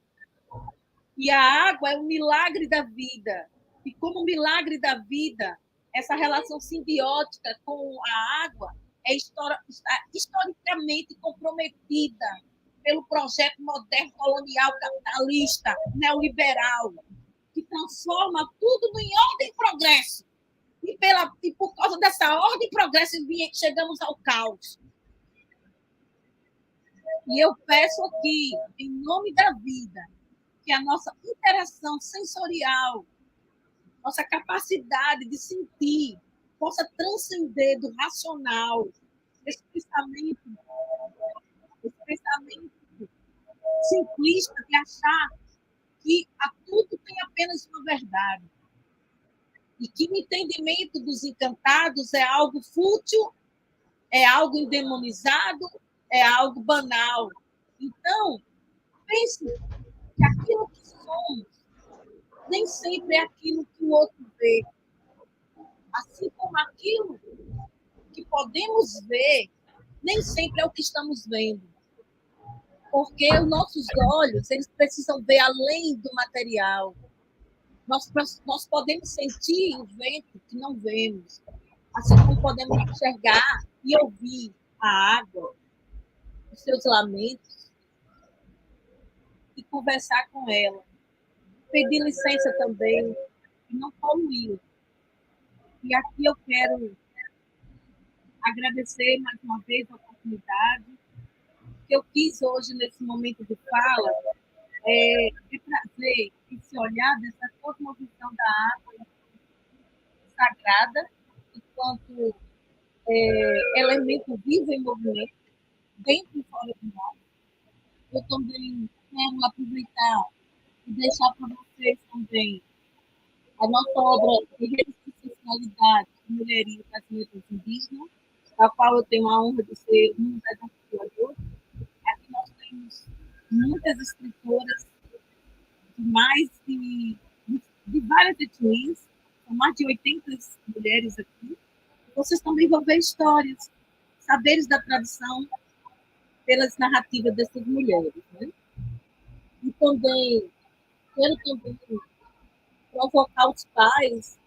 E a água é um milagre da vida. E como milagre da vida, essa relação simbiótica com a água está historicamente comprometida pelo projeto moderno colonial capitalista neoliberal, que transforma tudo em ordem e progresso. E por causa dessa ordem e progresso, chegamos ao caos. E eu peço aqui, em nome da vida, que a nossa interação sensorial, nossa capacidade de sentir, possa transcender do racional, esse pensamento simplista de achar que a tudo tem apenas uma verdade. E que o entendimento dos encantados é algo fútil, é algo endemonizado, é algo banal. Então, pense que aquilo que somos nem sempre é aquilo que o outro vê. Assim como aquilo que podemos ver, nem sempre é o que estamos vendo. Porque os nossos olhos, eles precisam ver além do material. Nós podemos sentir o vento que não vemos. Assim como podemos enxergar e ouvir a água, os seus lamentos, e conversar com ela. Pedir licença também, e não poluí-la. E aqui eu quero agradecer mais uma vez a oportunidade que eu quis hoje, nesse momento de fala, trazer esse olhar dessa cosmovisão da água sagrada, enquanto elemento vivo em movimento, dentro e fora de nós. Eu também quero aproveitar e deixar para vocês também a nossa obra de responsabilidade de mulheria das letras indígenas, da qual eu tenho a honra de ser um das articuladoras. Aqui nós temos muitas escritoras de mais de várias etnias, são mais de 80 mulheres aqui. Vocês também vão ver histórias, saberes da tradição pelas narrativas dessas mulheres. Né? E também, quero também provocar os pais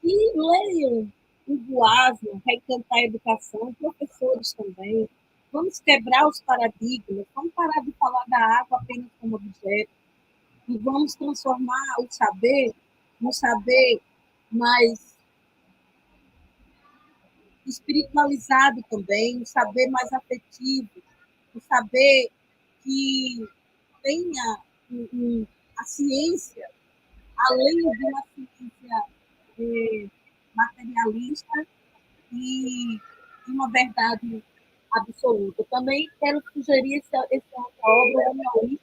que leiam o Boasma, Reencantar a Educação, professores também. Vamos quebrar os paradigmas, vamos parar de falar da água apenas como objeto e vamos transformar o saber num saber mais espiritualizado também, um saber mais afetivo, um saber que tenha a ciência, além de uma ciência materialista e de uma verdade absoluta. Também quero sugerir essa obra homeolítica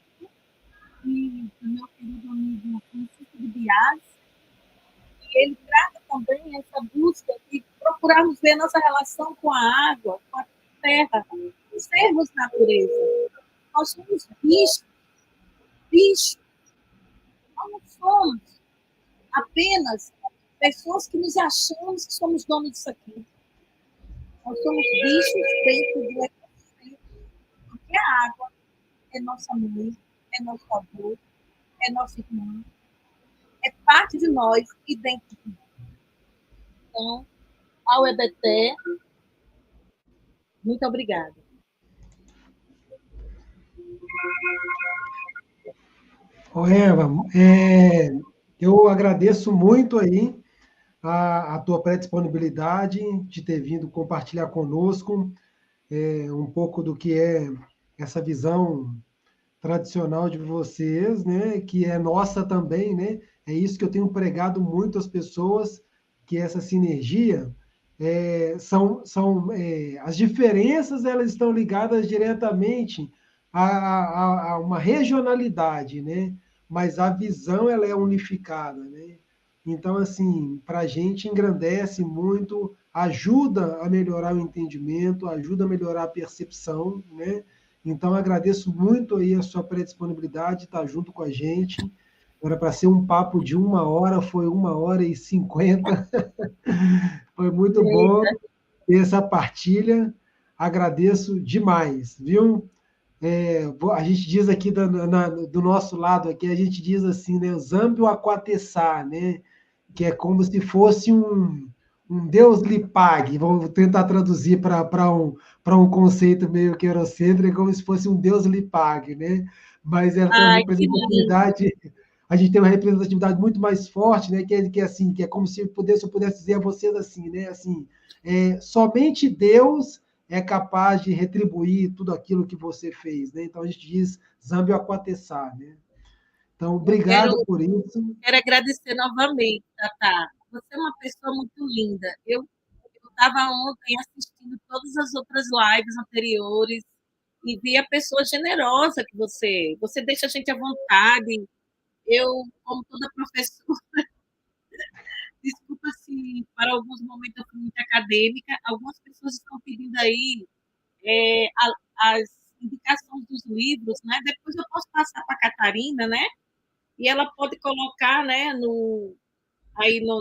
do meu querido amigo Francisco de Bias, e ele trata também essa busca de procurarmos ver nossa relação com a água, com a terra, sermos natureza. Nós somos bichos. Nós não somos apenas pessoas que nos achamos que somos donos disso aqui. Nós somos bichos dentro do ecossistema, porque a água é nossa mãe, é nosso avô, é nosso irmão, é parte de nós e dentro de nós. Então, ao EBT, muito obrigada. Eva, eu agradeço muito aí a tua pré-disponibilidade de ter vindo compartilhar conosco um pouco do que é essa visão tradicional de vocês, né? Que é nossa também, né? É isso que eu tenho pregado muito às pessoas, que essa sinergia as diferenças elas estão ligadas diretamente a uma regionalidade, né? Mas a visão ela é unificada, né? Então, assim, para a gente engrandece muito, ajuda a melhorar o entendimento, ajuda a melhorar a percepção, né? Então, agradeço muito aí a sua predisponibilidade de estar junto com a gente. Era para ser um papo de 1 hora, foi 1 hora e 50. Foi muito bom ter essa partilha. Agradeço demais, viu? A gente diz aqui do nosso lado aqui, a gente diz assim, né? Zambio Aquatessá, né? Que é como se fosse um Deus lhe pague. Vamos tentar traduzir para um conceito meio que eurocêntrico, é como se fosse um Deus lhe pague, né? Mas ela tem uma representatividade, a gente tem uma representatividade muito mais forte, né? Que é assim, que é como se eu pudesse dizer a vocês assim, né? Assim, somente Deus é capaz de retribuir tudo aquilo que você fez, né? Então a gente diz Zambio Aquatessá, né? Então, obrigado por isso. Quero agradecer novamente, Tata. Você é uma pessoa muito linda. Eu estava ontem assistindo todas as outras lives anteriores e vi a pessoa generosa que você. Você deixa a gente à vontade. Eu, como toda professora, desculpa se para alguns momentos eu fui muito acadêmica. Algumas pessoas estão pedindo aí as indicações dos livros, né? Depois eu posso passar para a Catarina, né? E ela pode colocar, né,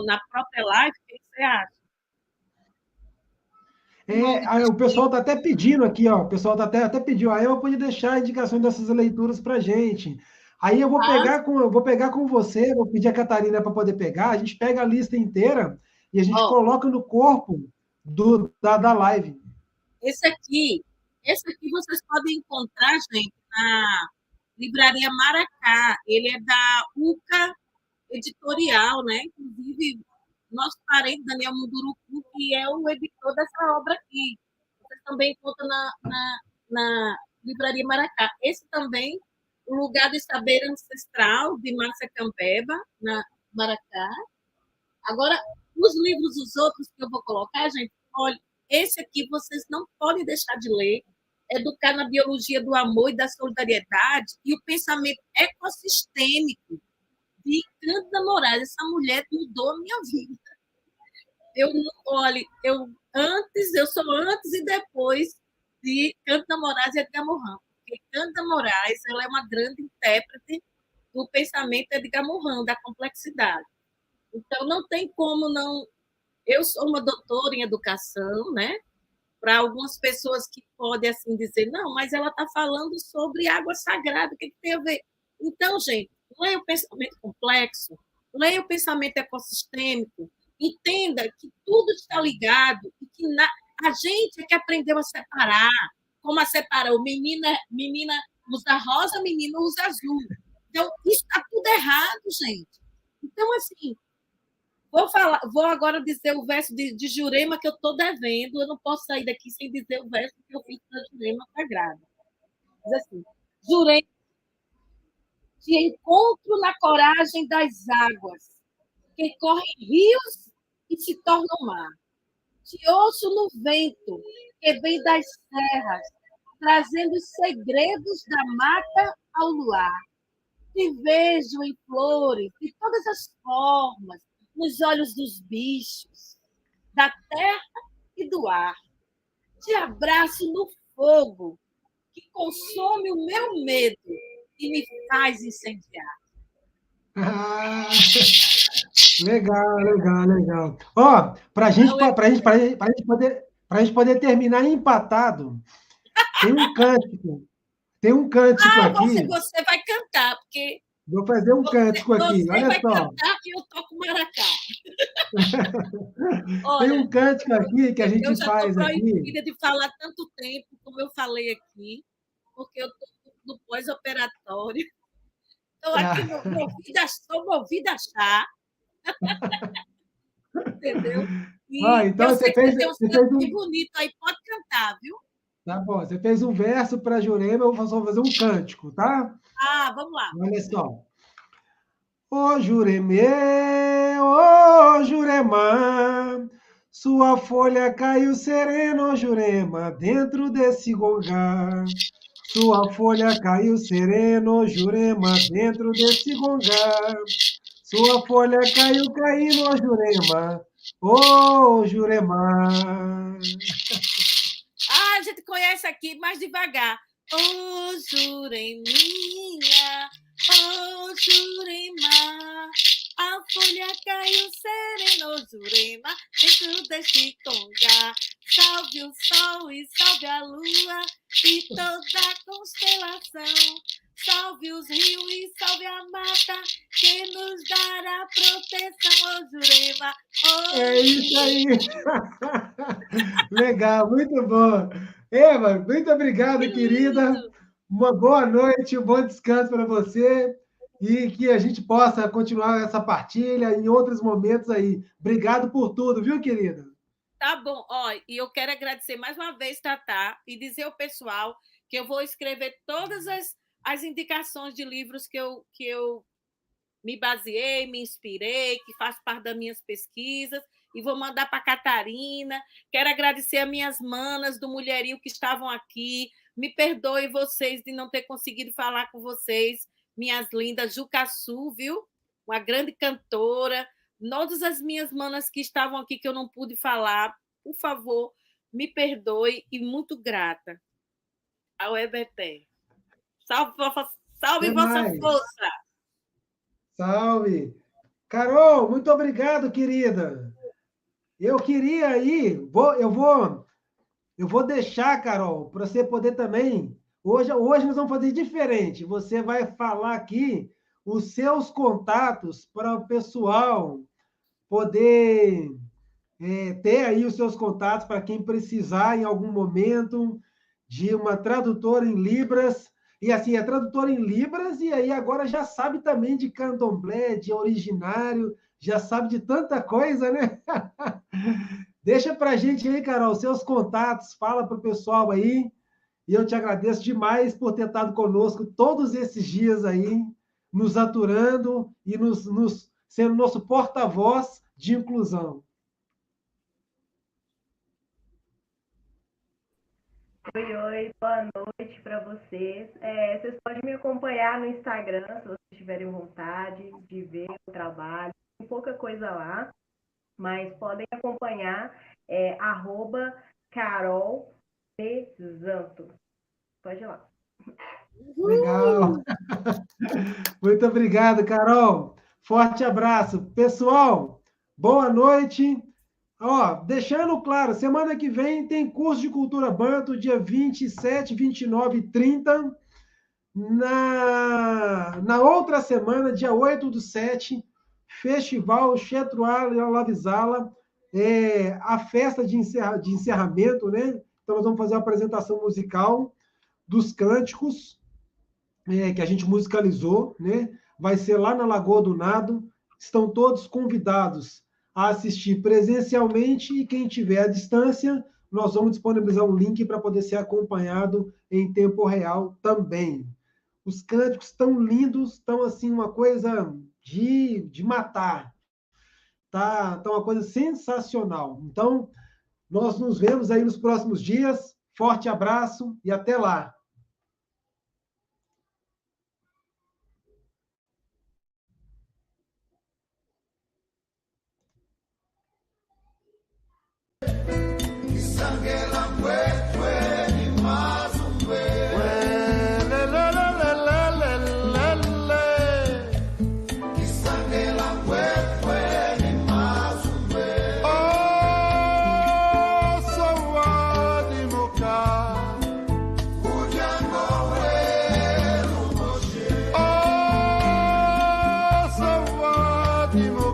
na própria live, o que você acha? O pessoal está até pedindo aqui, ó. O pessoal tá até pediu. Aí eu podia deixar a indicação dessas leituras para gente. Aí eu vou pegar com você, vou pedir a Catarina para poder pegar. A gente pega a lista inteira e a gente coloca no corpo da live. Esse aqui vocês podem encontrar, gente, na Livraria Maracá. Ele é da UCA Editorial, né? Inclusive, nosso parente Daniel Munduruku, que é o editor dessa obra aqui. Vocês também encontram na Livraria Maracá. Esse também, O Lugar do Saber Ancestral, de Márcia Campeba, na Maracá. Agora, os livros, os outros que eu vou colocar, gente, olha, esse aqui vocês não podem deixar de ler. Educar na Biologia do Amor e da Solidariedade e o Pensamento Ecossistêmico, de Cândida Moraes. Essa mulher mudou a minha vida. Eu sou antes e depois de Cândida Moraes e Edgar Morin. porque Cândida Moraes ela é uma grande intérprete do pensamento de Edgar Morin, da complexidade. Então, não tem como não... Eu sou uma doutora em educação, né? Para algumas pessoas que podem assim dizer, não, mas ela está falando sobre água sagrada, o que tem a ver? Então, gente, leia o pensamento complexo, leia o pensamento ecossistêmico, entenda que tudo está ligado e que a gente é que aprendeu a separar, como a separar o menina usa rosa, menino usa azul. Então, isso está tudo errado, gente. Então, assim, vou agora dizer o verso de Jurema que eu estou devendo. Eu não posso sair daqui sem dizer o verso que eu fiz para Jurema Sagrada. Diz assim: Jurema, te encontro na coragem das águas, que correm rios e se tornam mar. Te ouço no vento, que vem das serras, trazendo os segredos da mata ao luar. Te vejo em flores de todas as formas, nos olhos dos bichos, da terra e do ar. Te abraço no fogo, que consome o meu medo e me faz incendiar. Ah, legal, legal, legal. Ó, para gente poder terminar empatado, tem um cântico, tem um cântico aqui. Você vai cantar, porque Vou fazer um cântico aqui, você olha vai só. cantar e eu toco maracá. Tem Olha, um cântico aqui que a eu gente já estou faz aqui. proibida de falar tanto tempo, como eu falei aqui, porque eu estou no pós-operatório. Estou aqui sou movida a chá, entendeu? Ah, E então eu sei que você tem um canto bem bonito aí, pode cantar, viu? Tá bom, você fez um verso para Jurema, eu vou só fazer um cântico, tá? Ah, vamos lá. Olha só. Ô Juremê, ô Jurema, sua folha caiu serena, ô Jurema, dentro desse gongá. Sua folha caiu serena, ô Jurema, dentro desse gongá. Sua folha caiu caindo, ô Jurema, ô Jurema. Ah, a gente conhece aqui mais devagar. Ô, Jureminha, ô, Jurema, a folha caiu serena, ô, Jurema, dentro deste congá. Salve o sol e salve a lua e toda a constelação. Salve os rios e salve a mata que nos dará proteção, ô, Jurema. Ô, É isso aí. Legal, muito bom. Eva, muito que obrigado, querida. lindo! Uma boa noite, um bom descanso para você e que a gente possa continuar essa partilha em outros momentos aí. Obrigado por tudo, viu, querida? Tá bom, ó, e eu quero agradecer mais uma vez, Tatá, e dizer ao pessoal que eu vou escrever todas as indicações de livros que eu me baseei, me inspirei, que faz parte das minhas pesquisas, e vou mandar para a Catarina. Quero agradecer a minhas manas do Mulherio que estavam aqui. Me perdoe vocês de não ter conseguido falar com vocês, minhas lindas. Jucaçu, viu? Uma grande cantora. Todas as minhas manas que estavam aqui que eu não pude falar, por favor, me perdoe e muito grata ao EBT. Salve Até vossa mais. força! Salve. Carol, muito obrigado, querida. Eu queria aí, eu vou deixar, Carol, para você poder também. Hoje nós vamos fazer diferente. Você vai falar aqui os seus contatos para o pessoal poder ter aí os seus contatos para quem precisar em algum momento de uma tradutora em Libras. E assim, é tradutora em Libras e aí agora já sabe também de candomblé, de originário, já sabe de tanta coisa, né? Deixa para a gente aí, Carol, seus contatos, fala para o pessoal aí. E eu te agradeço demais por ter estado conosco todos esses dias aí, nos aturando e nos sendo nosso porta-voz de inclusão. Oi, oi, boa noite para vocês. Vocês podem me acompanhar no Instagram, se vocês tiverem vontade de ver o trabalho. Tem pouca coisa lá, mas podem acompanhar, @Carol P. Zanto. Pode ir lá. Legal. Muito obrigado, Carol. Forte abraço. Pessoal, boa noite. Ó, deixando claro, semana que vem tem curso de cultura banto, dia 27, 29 e 30. Na outra semana, dia 8/7, Festival Chetruá Lavisala, a festa de encerramento, né? Então, nós vamos fazer uma apresentação musical dos cânticos que a gente musicalizou, né? Vai ser lá na Lagoa do Nado. Estão todos convidados a assistir presencialmente e quem tiver à distância, nós vamos disponibilizar um link para poder ser acompanhado em tempo real também. Os cânticos estão lindos, estão assim uma coisa de matar. Tá uma coisa sensacional. Então, nós nos vemos aí nos próximos dias. Forte abraço e até lá. Último